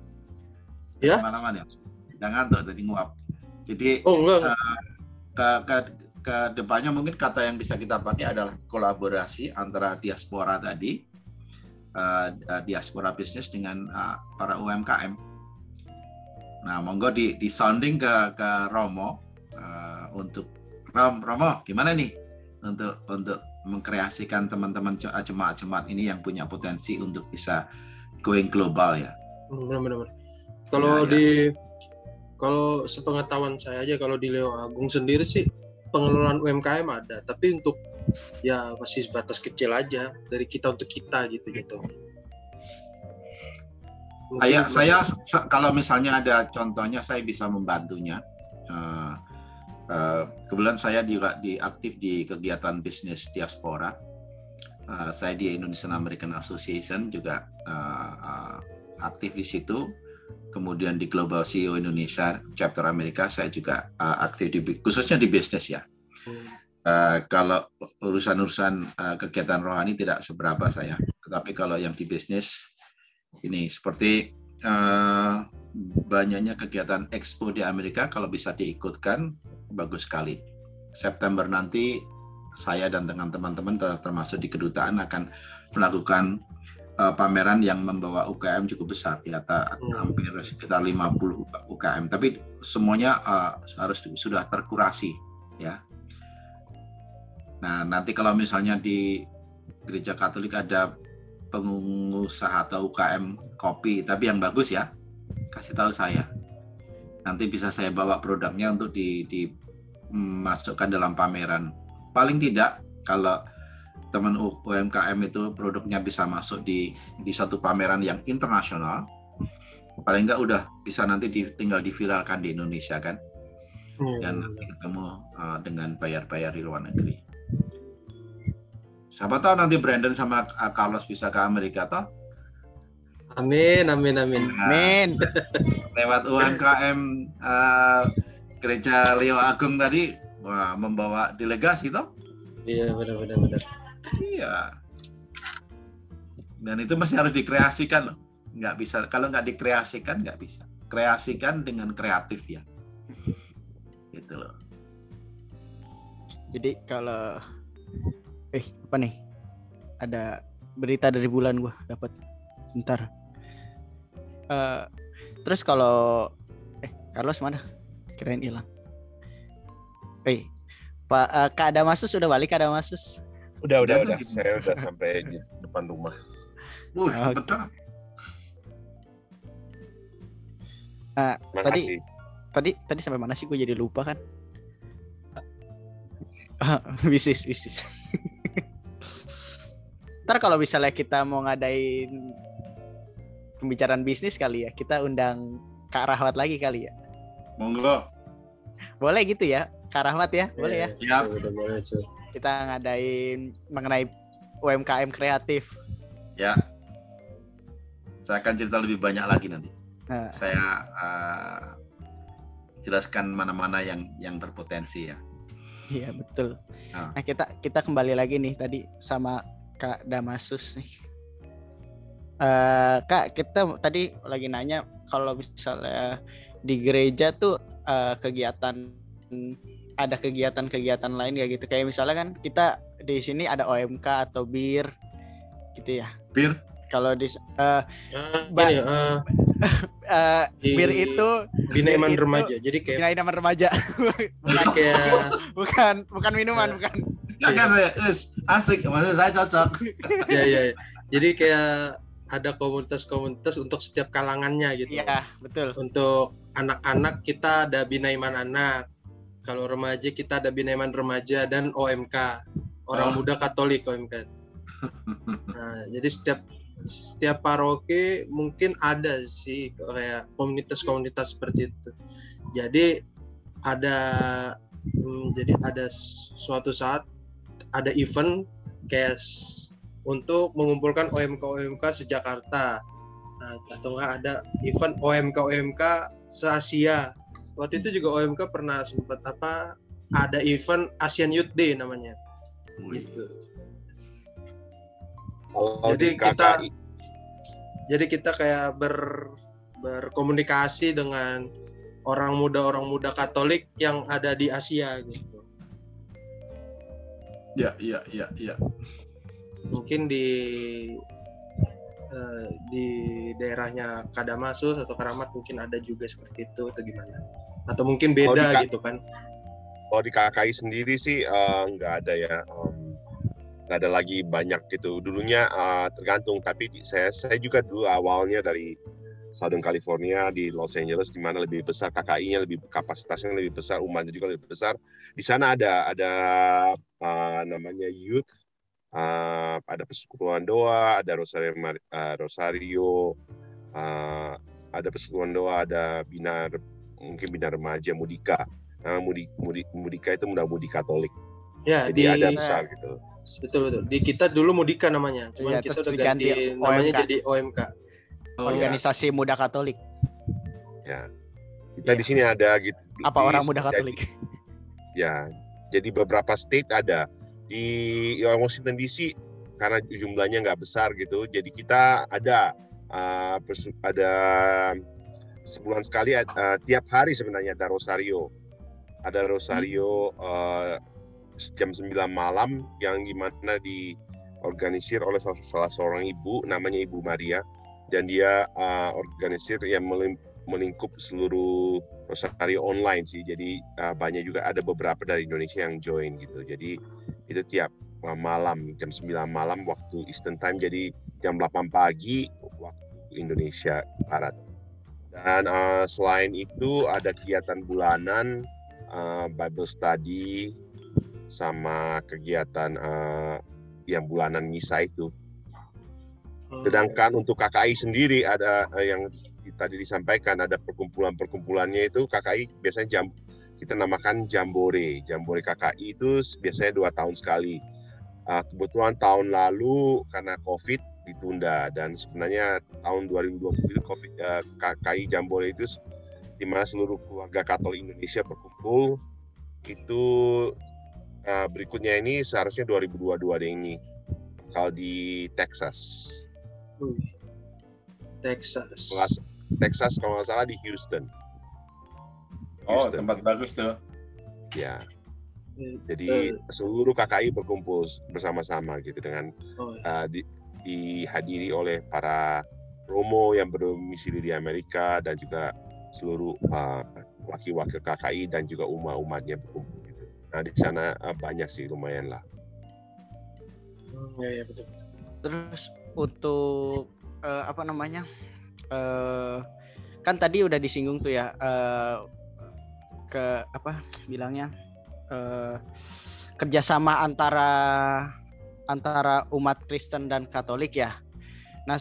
Ya. Malaman ya? Udah ngantuk tadi nguap. Jadi ke depannya mungkin kata yang bisa kita pakai adalah kolaborasi antara diaspora tadi, diaspora bisnis dengan para UMKM. Nah, monggo di sounding ke Romo untuk Romo gimana nih untuk mengkreasikan teman-teman jemaat-jemaat ini yang punya potensi untuk bisa going global ya. Benar-benar. Kalau sepengetahuan saya aja, kalau di Leo Agung sendiri sih pengelolaan UMKM ada, tapi untuk ya masih batas kecil aja dari kita untuk kita gitu. Saya kalau misalnya ada contohnya saya bisa membantunya. Kebetulan saya juga aktif di kegiatan bisnis diaspora. Saya di Indonesian American Association juga aktif di situ. Kemudian di Global CEO Indonesia Chapter Amerika saya juga aktif khususnya di bisnis ya. Kalau urusan kegiatan rohani tidak seberapa saya, tetapi kalau yang di bisnis ini seperti banyaknya kegiatan expo di Amerika, kalau bisa diikutkan bagus sekali. September nanti saya dan dengan teman-teman termasuk di kedutaan akan melakukan pameran yang membawa UKM cukup besar, di atas hampir sekitar 50 UKM, tapi semuanya harus sudah terkurasi ya. Nah, nanti kalau misalnya di gereja Katolik ada pengusaha atau UKM kopi, tapi yang bagus ya, kasih tahu saya. Nanti bisa saya bawa produknya untuk dimasukkan dalam pameran. Paling tidak kalau teman UMKM itu produknya bisa masuk di satu pameran yang internasional, paling enggak udah bisa nanti tinggal diviralkan di Indonesia kan, dan nanti ketemu dengan bayar-bayar di luar negeri. Siapa tahu nanti Brandon sama Carlos bisa ke Amerika toh? Amin. Lewat UMKM Gereja Leo Agung tadi, wah, membawa delegasi toh? Iya, benar. Iya. Dan itu masih harus dikreasikan loh. Nggak bisa, kalau nggak dikreasikan nggak bisa. Kreasikan dengan kreatif ya. Gitu loh. Jadi kalau apa nih? Ada berita dari bulan gua dapat. Bentar. Terus kalau Carlos mana? Kirain hilang. Pak Kak Damasus udah balik, Kak Damasus? Udah. Saya udah sampai di depan rumah. Betul. Tadi sampai mana sih? Gue jadi lupa kan. Bisnis. Ntar kalau misalnya kita mau ngadain pembicaraan bisnis kali ya, kita undang Kak Rahmat lagi kali ya. Monggo. Boleh gitu ya, Kak Rahmat ya? Boleh ya? Siap. Boleh. Kita ngadain mengenai UMKM kreatif. Ya. Saya akan cerita lebih banyak lagi nanti. Saya jelaskan mana-mana yang berpotensi ya. Iya, betul. Nah, kita kembali lagi nih tadi sama Kak Damasus nih. Kak, kita tadi lagi nanya kalau misalnya di gereja tuh ada kegiatan lain kayak gitu, kayak misalnya kan kita di sini ada OMK atau BIR gitu ya. BIR? Kalau di BIR itu Bina Iman Remaja. Jadi kayak Bina Iman Remaja. bukan minuman, bukan. Kan saya asik, maksud saya cocok. Iya. Jadi kayak ada komunitas-komunitas untuk setiap kalangannya gitu. Iya, betul. Untuk anak-anak kita ada Bina Iman Anak. Kalau remaja kita ada Bina Iman Remaja dan OMK, Orang Muda Katolik OMK. Nah, jadi setiap paroki mungkin ada sih kayak komunitas-komunitas seperti itu. Jadi ada suatu saat ada event kayak untuk mengumpulkan OMK se-Jakarta. Nah, atau enggak ada event OMK se-Asia. Waktu itu juga OMK pernah sempat ada event Asian Youth Day namanya. Gitu. Jadi kita kayak berkomunikasi dengan orang muda Katolik yang ada di Asia gitu. Ya. Mungkin di daerahnya Kak Damasus atau Karamat mungkin ada juga seperti itu atau gimana? Atau mungkin beda gitu kan? Kalau di KKI sendiri sih nggak ada ya. Nggak ada lagi banyak gitu. Dulunya tergantung, tapi saya juga dulu awalnya dari Southern California di Los Angeles, di mana lebih besar KKI-nya, kapasitasnya lebih besar, umatnya juga lebih besar. Di sana ada namanya youth, ada persekutuan doa, ada Rosario, ada persekutuan doa, ada Bina mungkin bina remaja Mudika. Nah, Mudika itu muda-mudi Katolik. Ya, jadi ada besar gitu. Betul. Di kita dulu Mudika namanya, cuman kita udah ganti namanya jadi OMK. Organisasi Muda Katolik. Ya. Kita di sini ada gitu. Apa orang Muda Katolik? Ya. Jadi beberapa state ada. Di Washington DC karena jumlahnya nggak besar gitu, jadi kita ada sebulan sekali, tiap hari sebenarnya ada rosario. Ada rosario jam 9 malam yang gimana diorganisir oleh salah seorang ibu, namanya Ibu Maria, dan dia organisir yang melingkup seluruh rosario online sih. Jadi banyak juga, ada beberapa dari Indonesia yang join gitu. Jadi itu tiap malam jam 9 malam waktu Eastern Time, jadi jam 8 pagi waktu Indonesia Barat. Dan selain itu ada kegiatan bulanan, Bible study, sama kegiatan yang bulanan misa itu. Sedangkan untuk KKI sendiri ada yang tadi disampaikan, ada perkumpulannya itu KKI biasanya kita namakan Jambore. Jambore KKI itu biasanya 2 tahun sekali. Kebetulan tahun lalu karena COVID ditunda, dan sebenarnya tahun 2020 itu KKI Jambore itu di mana seluruh keluarga Katolik Indonesia berkumpul. Itu berikutnya ini seharusnya 2022 deh ini, kalau di Texas. Texas kalau nggak salah di Houston. Tempat bagus tuh. Ya. Jadi seluruh KKI berkumpul bersama-sama gitu, dengan dihadiri oleh para Romo yang berdomisili di Amerika, dan juga seluruh wakil-wakil KKI dan juga umat-umatnya berkumpul gitu. Nah di sana banyak sih, lumayan lah. Ya betul. Terus untuk kan tadi udah disinggung tuh ya, kerjasama antara umat Kristen dan Katolik ya. Nah,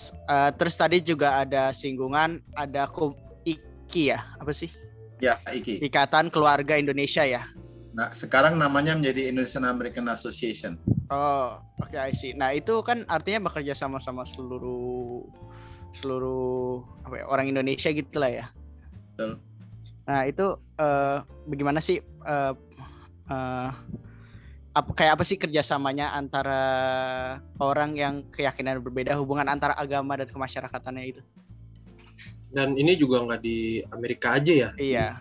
terus tadi juga ada singgungan, ada IKI ya, apa sih? Ya, IKI. Ikatan Keluarga Indonesia ya. Nah, sekarang namanya menjadi Indonesian American Association. Oh, oke, I see. Nah, itu kan artinya bekerja sama seluruh orang Indonesia gitu lah ya. Betul. Nah, itu bagaimana sih kayak apa sih kerjasamanya antara orang yang keyakinan berbeda, hubungan antara agama dan kemasyarakatannya itu? Dan ini juga nggak di Amerika aja ya? Iya.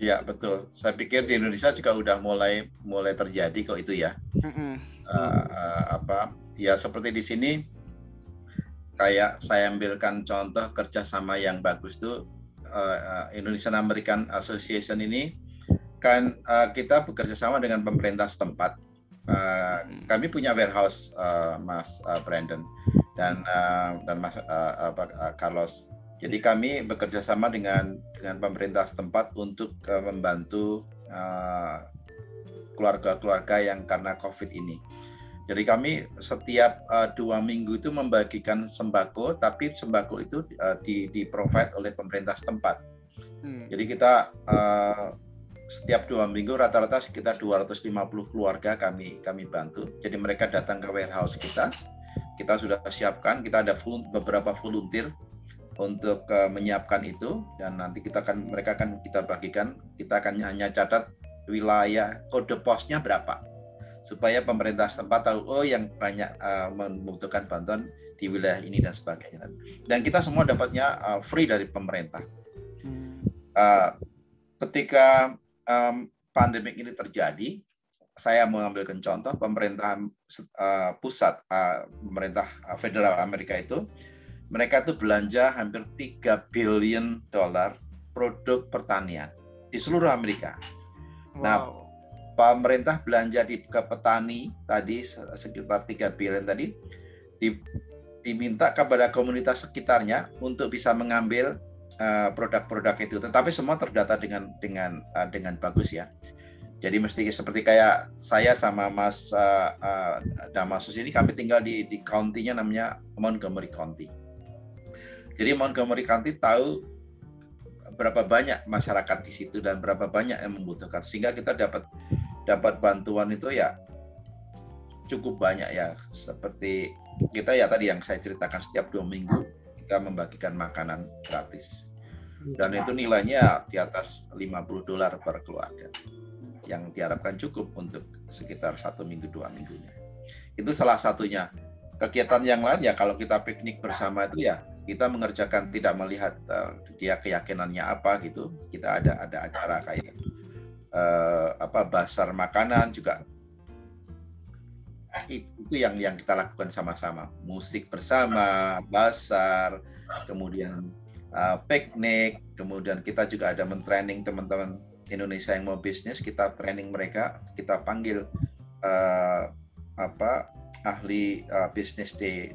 Iya betul. Saya pikir di Indonesia juga udah mulai terjadi kok itu ya. Ya seperti di sini, kayak saya ambilkan contoh kerjasama yang bagus tuh, Indonesian American Association ini kan kita bekerja sama dengan pemerintah setempat. Kami punya warehouse, Mas Brandon dan Mas Carlos. Jadi kami bekerja sama dengan pemerintah setempat untuk membantu keluarga-keluarga yang karena COVID ini. Jadi kami setiap 2 minggu itu membagikan sembako, tapi sembako itu di-provide oleh pemerintah setempat. Jadi kita setiap 2 minggu rata-rata sekitar 250 keluarga kami bantu. Jadi mereka datang ke warehouse kita sudah siapkan, kita ada beberapa volunteer untuk menyiapkan itu, dan nanti mereka akan kita bagikan, kita akan hanya catat wilayah kode posnya berapa, supaya pemerintah setempat tahu yang banyak membutuhkan bantuan di wilayah ini dan sebagainya. Dan kita semua dapatnya free dari pemerintah. Ketika pandemik ini terjadi, saya mengambilkan contoh pemerintah pusat, pemerintah federal Amerika itu, mereka tuh belanja hampir $3 billion produk pertanian di seluruh Amerika. Wow. Nah, pemerintah belanja ke petani tadi sekitar 3 billion tadi, diminta kepada komunitas sekitarnya untuk bisa mengambil produk-produk itu. Tetapi semua terdata dengan bagus ya. Jadi mesti seperti kayak saya sama Mas Damasus ini, kami tinggal di county-nya namanya Montgomery County. Jadi Montgomery County tahu berapa banyak masyarakat di situ dan berapa banyak yang membutuhkan, sehingga kita dapat bantuan itu ya cukup banyak ya. Seperti kita ya tadi yang saya ceritakan, setiap 2 minggu kita membagikan makanan gratis. Dan itu nilainya di atas $50 per keluarga, yang diharapkan cukup untuk sekitar 1 minggu 2 minggunya. Itu salah satunya. Kegiatan yang lain ya kalau kita piknik bersama itu ya kita mengerjakan, tidak melihat dia keyakinannya apa gitu. Kita ada acara kayak basar makanan juga. Itu yang kita lakukan sama-sama. Musik bersama, basar, kemudian piknik, kemudian kita juga ada mentraining teman-teman Indonesia yang mau bisnis, kita training mereka, kita panggil ahli bisnis di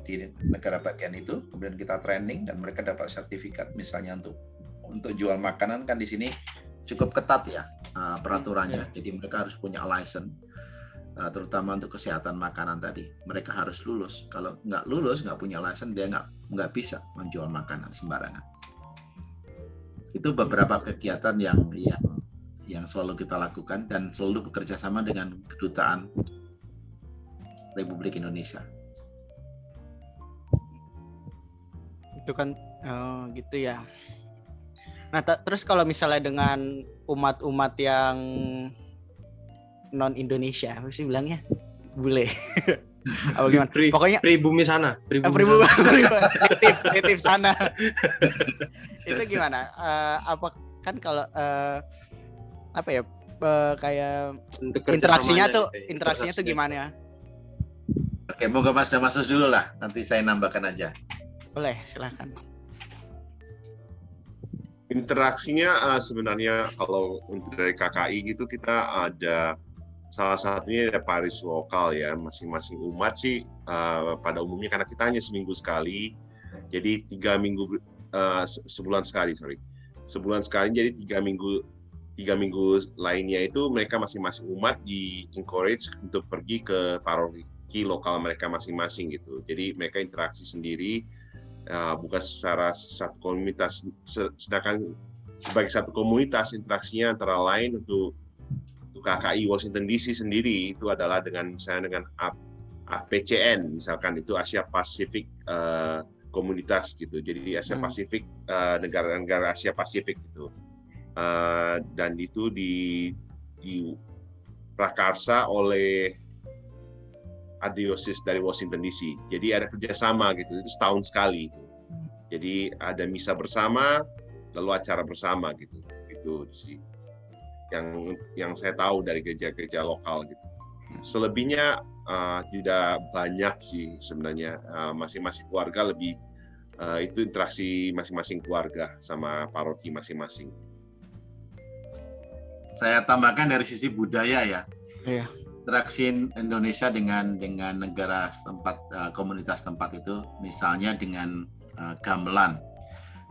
negara bagian itu, kemudian kita training dan mereka dapat sertifikat. Misalnya untuk jual makanan kan di sini cukup ketat ya peraturannya, jadi mereka harus punya license, terutama untuk kesehatan makanan tadi. Mereka harus lulus. Kalau nggak lulus, nggak punya license, dia nggak bisa menjual makanan sembarangan. Itu beberapa kegiatan yang selalu kita lakukan dan selalu bekerja sama dengan kedutaan Republik Indonesia. Itu kan gitu ya. Nah, terus kalau misalnya dengan umat-umat yang non Indonesia, apa sih bilangnya? Bule. Apa gimana? Pokoknya pribumi sana, native sana. Itu gimana? Apa kan kalau apa ya? Kayak interaksinya tuh gimana? Oke, moga Mas Damasus dulu lah, nanti saya nambahkan aja. Boleh, silakan. Interaksinya sebenarnya kalau untuk dari KKI gitu kita ada salah satunya ada Paris lokal ya, masing-masing umat sih pada umumnya karena kita hanya seminggu sekali, jadi 3 minggu sebulan sekali, jadi 3 minggu lainnya itu mereka masing-masing umat di encourage untuk pergi ke paroki lokal mereka masing-masing gitu. Jadi mereka interaksi sendiri, bukan secara satu komunitas. Sedangkan sebagai satu komunitas interaksinya antara lain untuk KKI Washington DC sendiri itu adalah misalnya dengan APCN, misalkan itu Asia Pasifik komunitas gitu. Jadi Asia Pasifik, negara-negara Asia Pasifik gitu. Dan itu di prakarsa oleh Archdiocese dari Washington DC. Jadi ada kerjasama gitu, itu setahun sekali. Jadi ada misa bersama, lalu acara bersama gitu. Itu sih yang saya tahu dari gereja-gereja lokal gitu. Selebihnya tidak banyak sih sebenarnya. Masing-masing keluarga lebih itu interaksi masing-masing keluarga sama paroki masing-masing. Saya tambahkan dari sisi budaya ya. Iya. Interaksi Indonesia dengan negara setempat, komunitas tempat itu, misalnya dengan gamelan.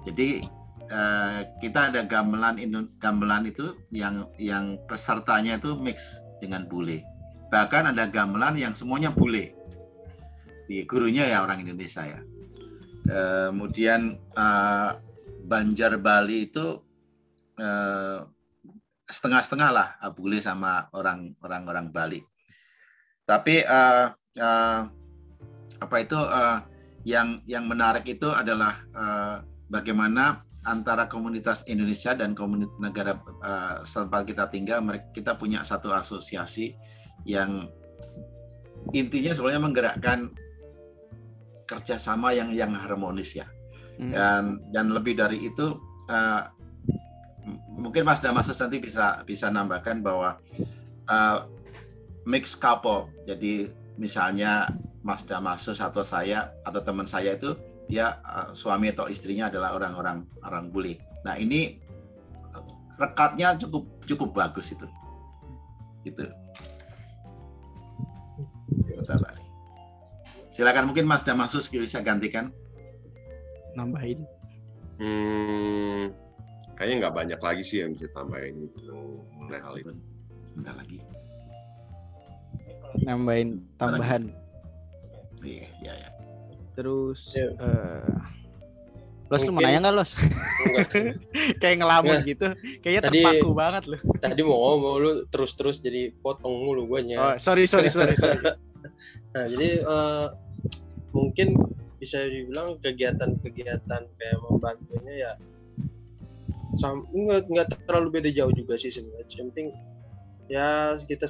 Jadi kita ada gamelan itu yang pesertanya itu mix dengan bule. Bahkan ada gamelan yang semuanya bule. Di gurunya ya orang Indonesia ya. Kemudian Banjar Bali itu setengah-setengah lah, bule sama orang Bali. Tapi yang menarik itu adalah bagaimana antara komunitas Indonesia dan komunitas negara setempat kita tinggal, kita punya satu asosiasi yang intinya sebenarnya menggerakkan kerjasama yang harmonis ya. Dan lebih dari itu, mungkin Mas Damasus nanti bisa nambahkan bahwa mixed couple. Jadi misalnya Mas Damasus atau saya atau teman saya itu dia suami atau istrinya adalah orang bule. Nah, ini rekatnya cukup bagus itu. Gitu. Silakan, mungkin Mas Damasus bisa gantikan. Nambahin. Kayaknya nggak banyak lagi sih yang bisa tambahin mengenai hal itu. Bentar lagi. Nambahin tambahan. Iya. Terus Los, lu mau nanya nggak, Los? Kayak ngelamun gitu. Kayaknya terpaku banget lu. Tadi mau ngomong lu terus jadi potong mulu guanya. Oh, sorry. Nah, jadi mungkin bisa dibilang kegiatan-kegiatan kayak membantunya ya nggak terlalu beda jauh juga sih sebenarnya. Yang penting ya kita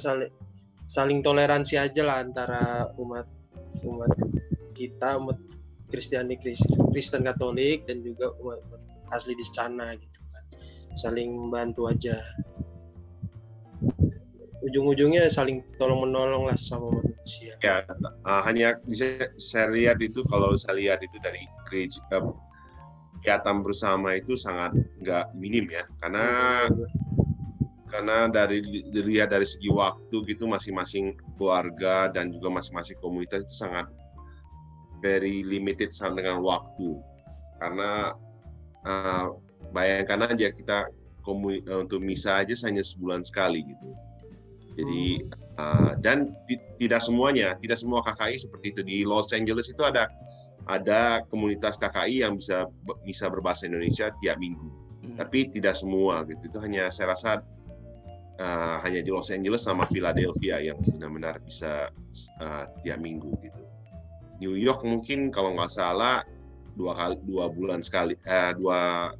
saling toleransi aja lah antara umat kita, umat Kristen Katolik dan juga umat asli di sana gitu kan. Saling membantu aja. Ujung-ujungnya saling tolong-menolong lah sama manusia. Ya, hanya bisa saya lihat itu, kalau saya lihat itu dari gereja, kegiatan bersama itu sangat nggak minim ya, karena dilihat dari segi waktu gitu, masing-masing keluarga dan juga masing-masing komunitas itu sangat very limited sama dengan waktu. Karena bayangkan aja kita untuk misa aja hanya sebulan sekali gitu. Jadi dan tidak semua KKI seperti itu. Di Los Angeles itu ada komunitas KKI yang bisa berbahasa Indonesia tiap minggu. Tapi tidak semua gitu. Itu hanya, saya rasa hanya di Los Angeles sama Philadelphia yang benar-benar bisa tiap minggu gitu. New York mungkin kalau nggak salah 2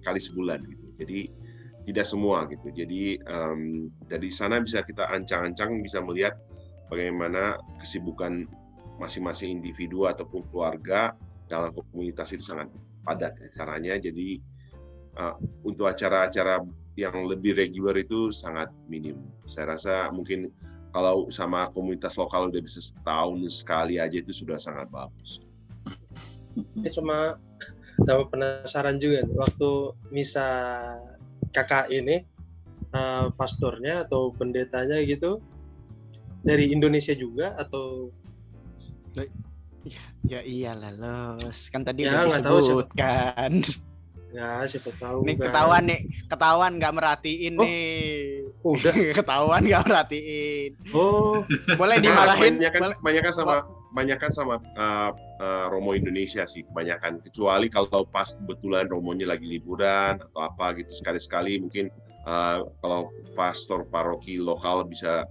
kali sebulan gitu. Jadi tidak semua gitu. Jadi dari sana bisa kita ancang-ancang bisa melihat bagaimana kesibukan masing-masing individu ataupun keluarga dalam komunitas itu sangat padat caranya. Jadi untuk acara-acara yang lebih reguler itu sangat minim. Saya rasa mungkin kalau sama komunitas lokal udah bisa setahun sekali aja itu sudah sangat bagus. Sama penasaran juga waktu misa kakak ini, pastornya atau pendetanya gitu dari Indonesia juga atau? Ya iyalah, Los, kan tadi ya, udah disebutkan. Ya, siapa tahu. Nih ketahuan nggak merhatiin nih. Udah ketahuan nggak merhatiin. Oh, boleh dimarahin. Banyakan sama Romo Indonesia sih, kebanyakan. Kecuali kalau pas kebetulan Romonya lagi liburan atau apa gitu, sekali-sekali mungkin kalau pastor paroki lokal bisa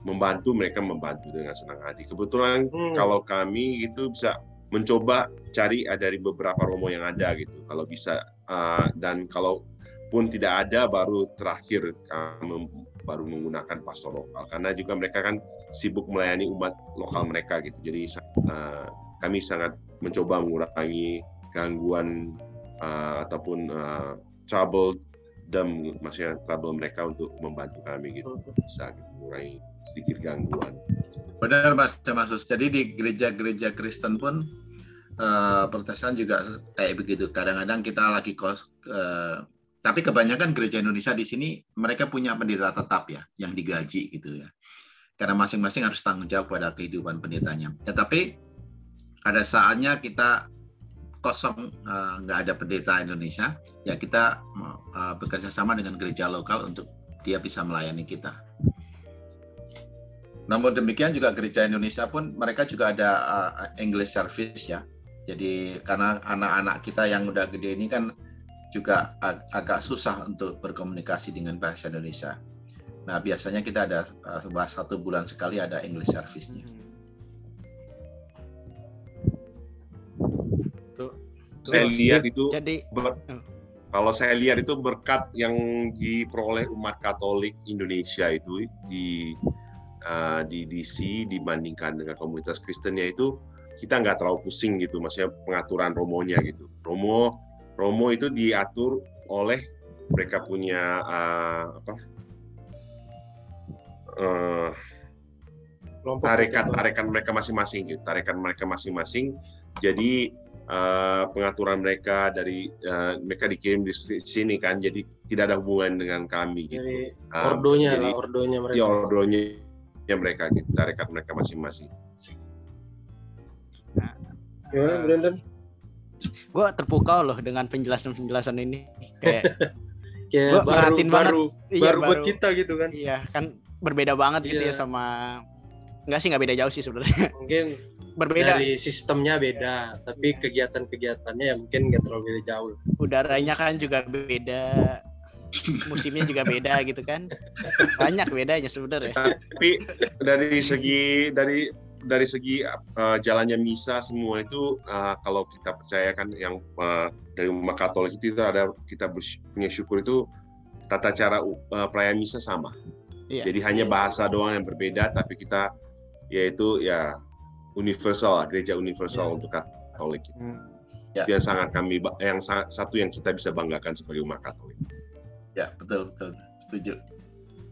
membantu, mereka membantu dengan senang hati. Kebetulan kalau kami itu bisa mencoba cari dari beberapa Romo yang ada gitu, kalau bisa, dan kalau pun tidak ada, baru terakhir kami baru menggunakan pastor lokal, karena juga mereka kan sibuk melayani umat lokal mereka gitu. Jadi kami sangat mencoba mengurangi gangguan ataupun trouble mereka untuk membantu kami gitu, bisa mengurangi sedikit gangguan. Benar Mas Sus. Jadi di gereja-gereja Kristen pun Protestan juga kayak begitu. Kadang-kadang kita lagi tapi kebanyakan gereja Indonesia di sini mereka punya pendeta tetap ya, yang digaji gitu ya. Karena masing-masing harus tanggung jawab pada kehidupan pendetanya. Ya, tapi ada saatnya kita kosong, nggak ada pendeta Indonesia, ya kita bekerja sama dengan gereja lokal untuk dia bisa melayani kita. Namun demikian juga gereja Indonesia pun mereka juga ada English service ya. Jadi karena anak-anak kita yang udah gede ini kan juga agak susah untuk berkomunikasi dengan bahasa Indonesia. Nah biasanya kita ada 1 bulan sekali ada English service-nya. Saya lihat itu kalau saya lihat itu berkat yang diperoleh umat Katolik Indonesia itu di DC dibandingkan dengan komunitas Kristennya itu, kita nggak terlalu pusing gitu, maksudnya pengaturan romonya gitu. Romo itu diatur oleh mereka punya tarekat mereka masing-masing gitu, Jadi pengaturan mereka dari mereka dikirim di sini kan, jadi tidak ada hubungan dengan kami gitu. Jadi ordonya mereka. Ya, ordonya mereka gitu, tarekat mereka masing-masing. Gimana Brandon? Gue terpukau loh dengan penjelasan ini. Kayak baru buat kita gitu kan. Iya, kan berbeda banget gitu ya sama Enggak sih, nggak beda jauh sih sebenarnya. Mungkin Berbeda. dari sistemnya beda, tapi kegiatan-kegiatannya ya mungkin nggak terlalu beda jauh. Udaranya kan juga beda, musimnya juga beda gitu kan. Banyak bedanya sebenarnya. Tapi dari segi jalannya misa semua itu kalau kita percayakan yang dari umat Katolik itu ada, kita punya syukur itu tata cara perayaan misa sama. Iya. Jadi hanya bahasa doang yang berbeda, tapi kita yaitu ya universal, gereja universal untuk Katolik. Ya. Yang sangat satu yang kita bisa banggakan sebagai umat Katolik. Ya, betul, setuju.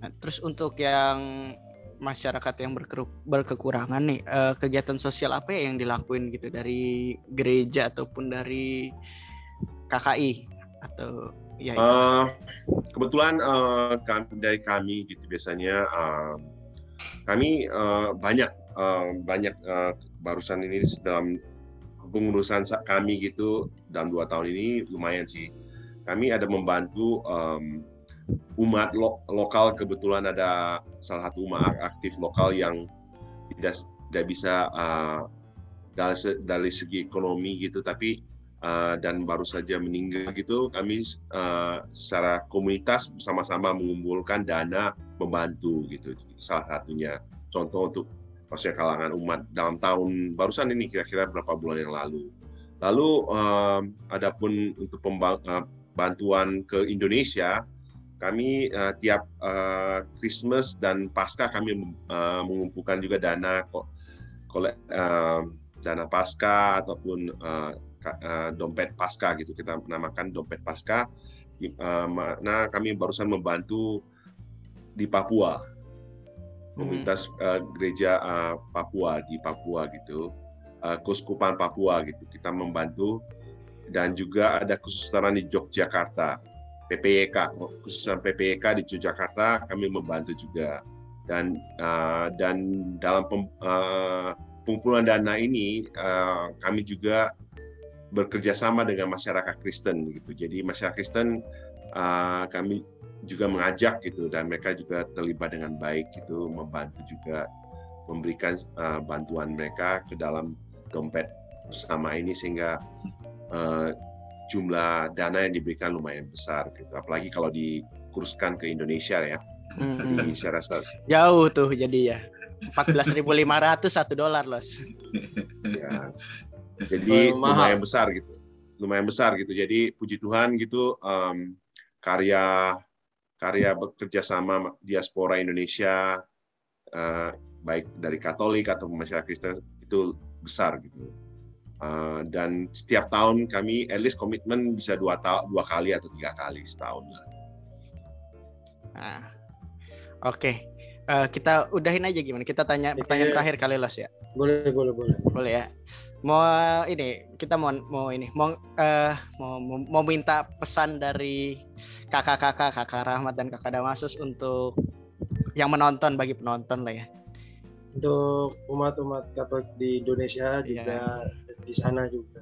Nah, terus untuk yang masyarakat yang berkekurangan nih, kegiatan sosial apa ya yang dilakuin gitu dari gereja ataupun dari KKI atau ya itu? Kebetulan dari kami gitu biasanya kami banyak barusan ini dalam pengurusan kami gitu dalam 2 tahun ini lumayan sih. Kami ada membantu umat lokal. Kebetulan ada salah satu umat aktif lokal yang tidak bisa dari segi ekonomi gitu, tapi dan baru saja meninggal gitu. Kami secara komunitas bersama-sama mengumpulkan dana membantu gitu. Salah satunya contoh untuk maksudnya kalangan umat dalam tahun barusan ini kira-kira berapa bulan yang lalu. Lalu adapun untuk bantuan ke Indonesia, kami tiap Christmas dan Paskah kami mengumpulkan juga dana dana Paskah ataupun dompet Paskah gitu, kita menamakan dompet Paskah. Nah, kami barusan membantu di Papua, komunitas gereja Papua di Papua gitu, Keuskupan Papua gitu, kita membantu. Dan juga ada kesusaran di Yogyakarta, PPYK, kesusaran PPYK di Yogyakarta kami membantu juga. Dan dalam pengumpulan dana ini kami juga bekerja sama dengan masyarakat Kristen gitu. Jadi masyarakat Kristen kami juga mengajak gitu, dan mereka juga terlibat dengan baik gitu, membantu juga memberikan bantuan mereka ke dalam dompet bersama ini, sehingga jumlah dana yang diberikan lumayan besar gitu. Apalagi kalau dikurskan ke Indonesia ya. Jadi saya rasa jauh tuh jadi ya. 14.500 $1 los. Ya. Jadi lumayan besar gitu. Lumayan besar gitu. Jadi puji Tuhan gitu, karya bekerja sama diaspora Indonesia baik dari Katolik atau masyarakat Kristen itu besar gitu. Dan setiap tahun kami at least komitmen bisa 2 kali atau 3 kali setahun lah. Nah, oke. Kita udahin aja gimana? Kita tanya pertanyaan terakhir kali los ya. Boleh. Boleh ya. Kita mau minta pesan dari kakak Rahmat dan kakak Damasus untuk yang menonton, bagi penonton lah ya. Untuk umat-umat Katolik di Indonesia juga, di sana juga.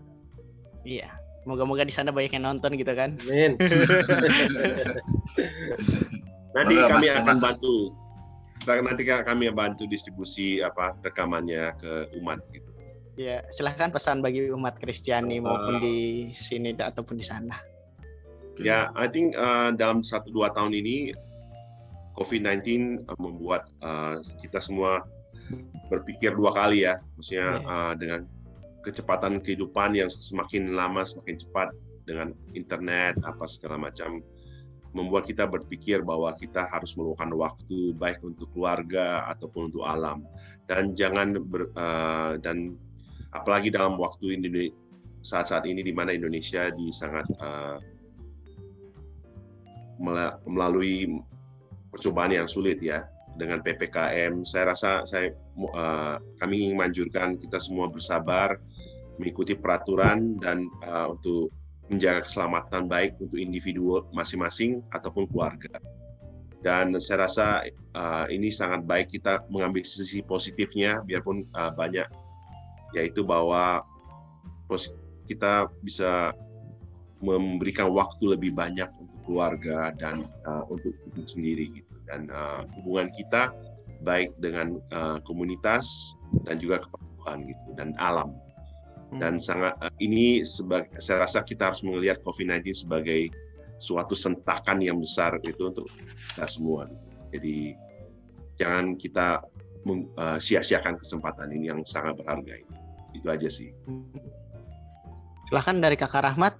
Iya. Moga-moga di sana banyak yang nonton gitu kan. Amin. Nanti kami akan bantu. Nanti kami bantu distribusi rekamannya ke umat gitu. Ya, silahkan pesan bagi umat Kristiani maupun di sini ataupun di sana. Ya, I think dalam 1-2 tahun ini COVID-19 membuat kita semua berpikir 2 kali ya, maksudnya dengan kecepatan kehidupan yang semakin lama semakin cepat dengan internet segala macam, membuat kita berpikir bahwa kita harus meluangkan waktu baik untuk keluarga ataupun untuk alam, dan dan apalagi dalam waktu ini saat ini di mana Indonesia sangat melalui percobaan yang sulit ya dengan PPKM. Saya rasa kami ingin menganjurkan kita semua bersabar, mengikuti peraturan dan untuk menjaga keselamatan baik untuk individu masing-masing ataupun keluarga. Dan saya rasa ini sangat baik kita mengambil sisi positifnya, biarpun banyak, yaitu bahwa kita bisa memberikan waktu lebih banyak untuk keluarga dan untuk sendiri gitu. Dan hubungan kita baik dengan komunitas dan juga kepada Tuhan gitu dan alam. Dan sangat ini saya rasa kita harus melihat COVID-19 sebagai suatu sentakan yang besar itu untuk kita semua. Jadi jangan kita sia-siakan kesempatan ini yang sangat berharga ini. Itu aja sih. Silahkan dari Kakak Rahmat.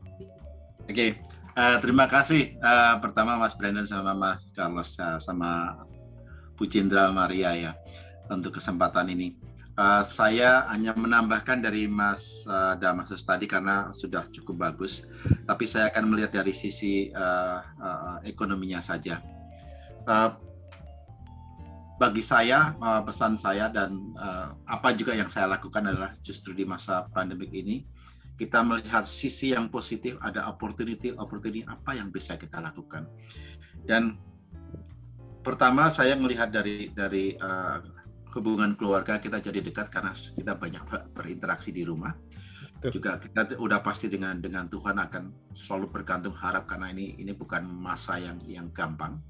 Oke, terima kasih pertama Mas Brandon sama Mas Carlos sama Bu Cindra Maria ya untuk kesempatan ini. Saya hanya menambahkan dari Mas Damasus tadi karena sudah cukup bagus, tapi saya akan melihat dari sisi ekonominya saja. Bagi saya, pesan saya dan apa juga yang saya lakukan adalah justru di masa pandemik ini, kita melihat sisi yang positif, ada opportunity apa yang bisa kita lakukan. Dan pertama saya melihat dari hubungan keluarga kita jadi dekat karena kita banyak berinteraksi di rumah. Juga kita udah pasti dengan Tuhan akan selalu bergantung harap karena ini bukan masa yang gampang.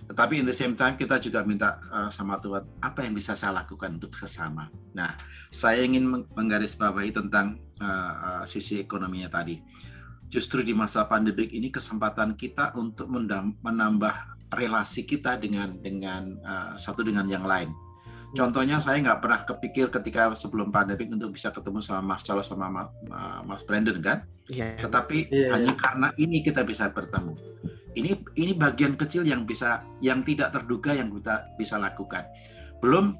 Tetapi in the same time kita juga minta sama Tuhan apa yang bisa saya lakukan untuk sesama. Nah, saya ingin menggarisbawahi tentang sisi ekonominya tadi. Justru di masa pandemik ini kesempatan kita untuk menambah relasi kita dengan satu dengan yang lain. Contohnya saya nggak pernah kepikir ketika sebelum pandemik untuk bisa ketemu sama Mas Charles sama Mas Brandon kan? Iya. Tetapi hanya karena ini kita bisa bertemu. Ini bagian kecil yang tidak terduga yang kita bisa lakukan. Belum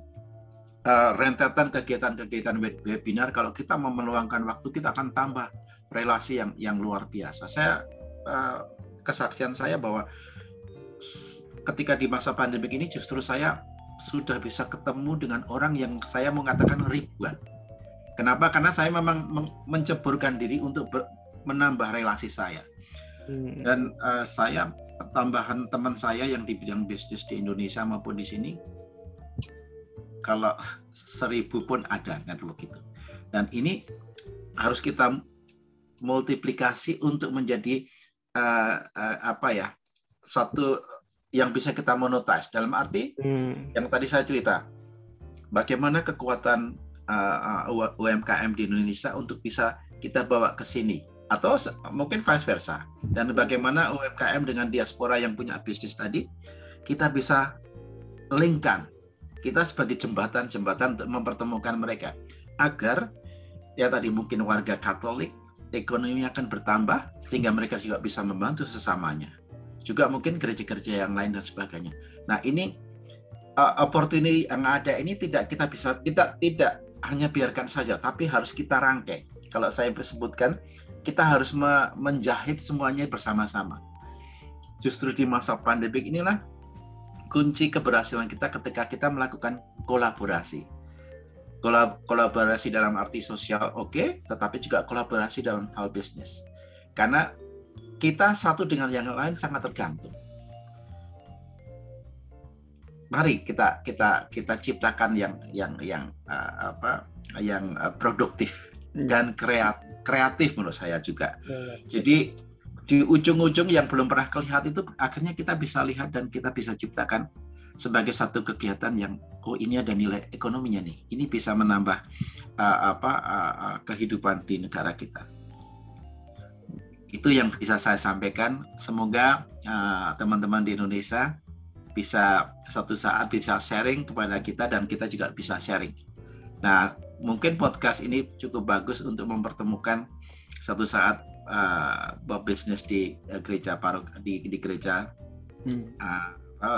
rentetan kegiatan webinar, kalau kita mau meluangkan waktu kita akan tambah relasi yang luar biasa. Kesaksian saya bahwa ketika di masa pandemik ini justru saya sudah bisa ketemu dengan orang yang saya mengatakan ribuan. Kenapa? Karena saya memang menceburkan diri untuk menambah relasi saya. Dan saya tambahan teman saya yang di bidang bisnis di Indonesia maupun di sini, kalau 1.000 pun ada network itu. Dan ini harus kita multiplikasi untuk menjadi satu yang bisa kita monetize. Dalam arti yang tadi saya cerita, bagaimana kekuatan UMKM di Indonesia untuk bisa kita bawa ke sini, atau mungkin vice versa. Dan bagaimana UMKM dengan diaspora yang punya bisnis tadi, kita bisa linkkan. Kita sebagai jembatan untuk mempertemukan mereka. Agar, ya tadi mungkin warga Katolik, ekonomi akan bertambah, sehingga mereka juga bisa membantu sesamanya. Juga mungkin gereja-gereja yang lain dan sebagainya. Nah ini opportunity yang ada ini tidak hanya biarkan saja, tapi harus kita rangkai. Kalau saya sebutkan, kita harus menjahit semuanya bersama-sama. Justru di masa pandemik inilah kunci keberhasilan kita ketika kita melakukan kolaborasi. Kolaborasi dalam arti sosial oke, tetapi juga kolaborasi dalam hal bisnis. Karena kita satu dengan yang lain sangat tergantung. Mari kita ciptakan yang produktif dan kreatif menurut saya juga. Jadi di ujung-ujung yang belum pernah kelihatan itu akhirnya kita bisa lihat dan kita bisa ciptakan sebagai satu kegiatan yang ini ada nilai ekonominya nih. Ini bisa menambah kehidupan di negara kita. Itu yang bisa saya sampaikan. Semoga teman-teman di Indonesia bisa suatu saat bisa sharing kepada kita dan kita juga bisa sharing. Nah, mungkin podcast ini cukup bagus untuk mempertemukan suatu saat bisnis di gereja di gereja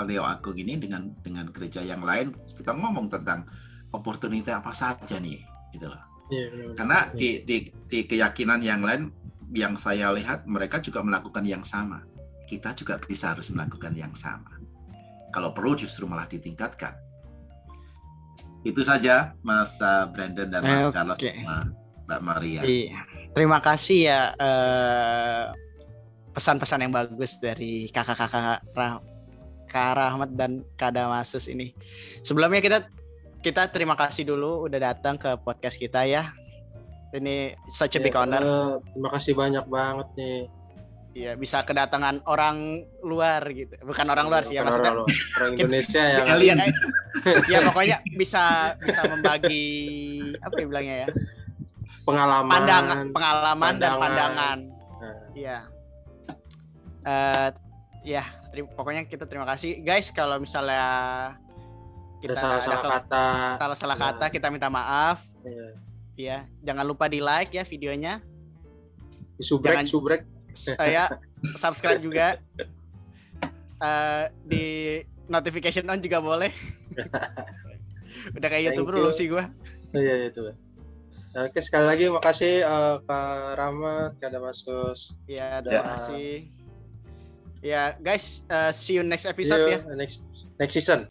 Leo Agung ini dengan gereja yang lain. Kita ngomong tentang opportunity apa saja nih, gitu loh. Karena di keyakinan yang lain yang saya lihat mereka juga melakukan yang sama. Kita juga bisa harus melakukan yang sama. Kalau perlu justru malah ditingkatkan. Itu saja Mas Brandon dan Mas Carlos sama Mbak Maria. Iya. Terima kasih ya pesan-pesan yang bagus dari kakak-kakak Kak Rahmat dan Kak Damasus ini. Sebelumnya kita terima kasih dulu udah datang ke podcast kita ya. Ini such a big honor. Terima kasih banyak banget nih. Iya, bisa kedatangan orang luar gitu. Bukan orang luar sih ya, maksudnya orang Indonesia ya. Kalian ya pokoknya bisa membagi apa ya bilangnya ya? Pengalaman dan pandangan. Iya. Ya, pokoknya kita terima kasih guys kalau misalnya kita salah kata kita minta maaf. Iya, jangan lupa di like ya videonya. Subrek. Saya subscribe juga. Di notification on juga boleh. Udah kayak YouTuber belum sih gua. Iya itu. Oke, sekali lagi makasih Kak Rahmat, Kak Damasus. Iya, terima kasih. Ya, guys, see you next episode ya. Next season.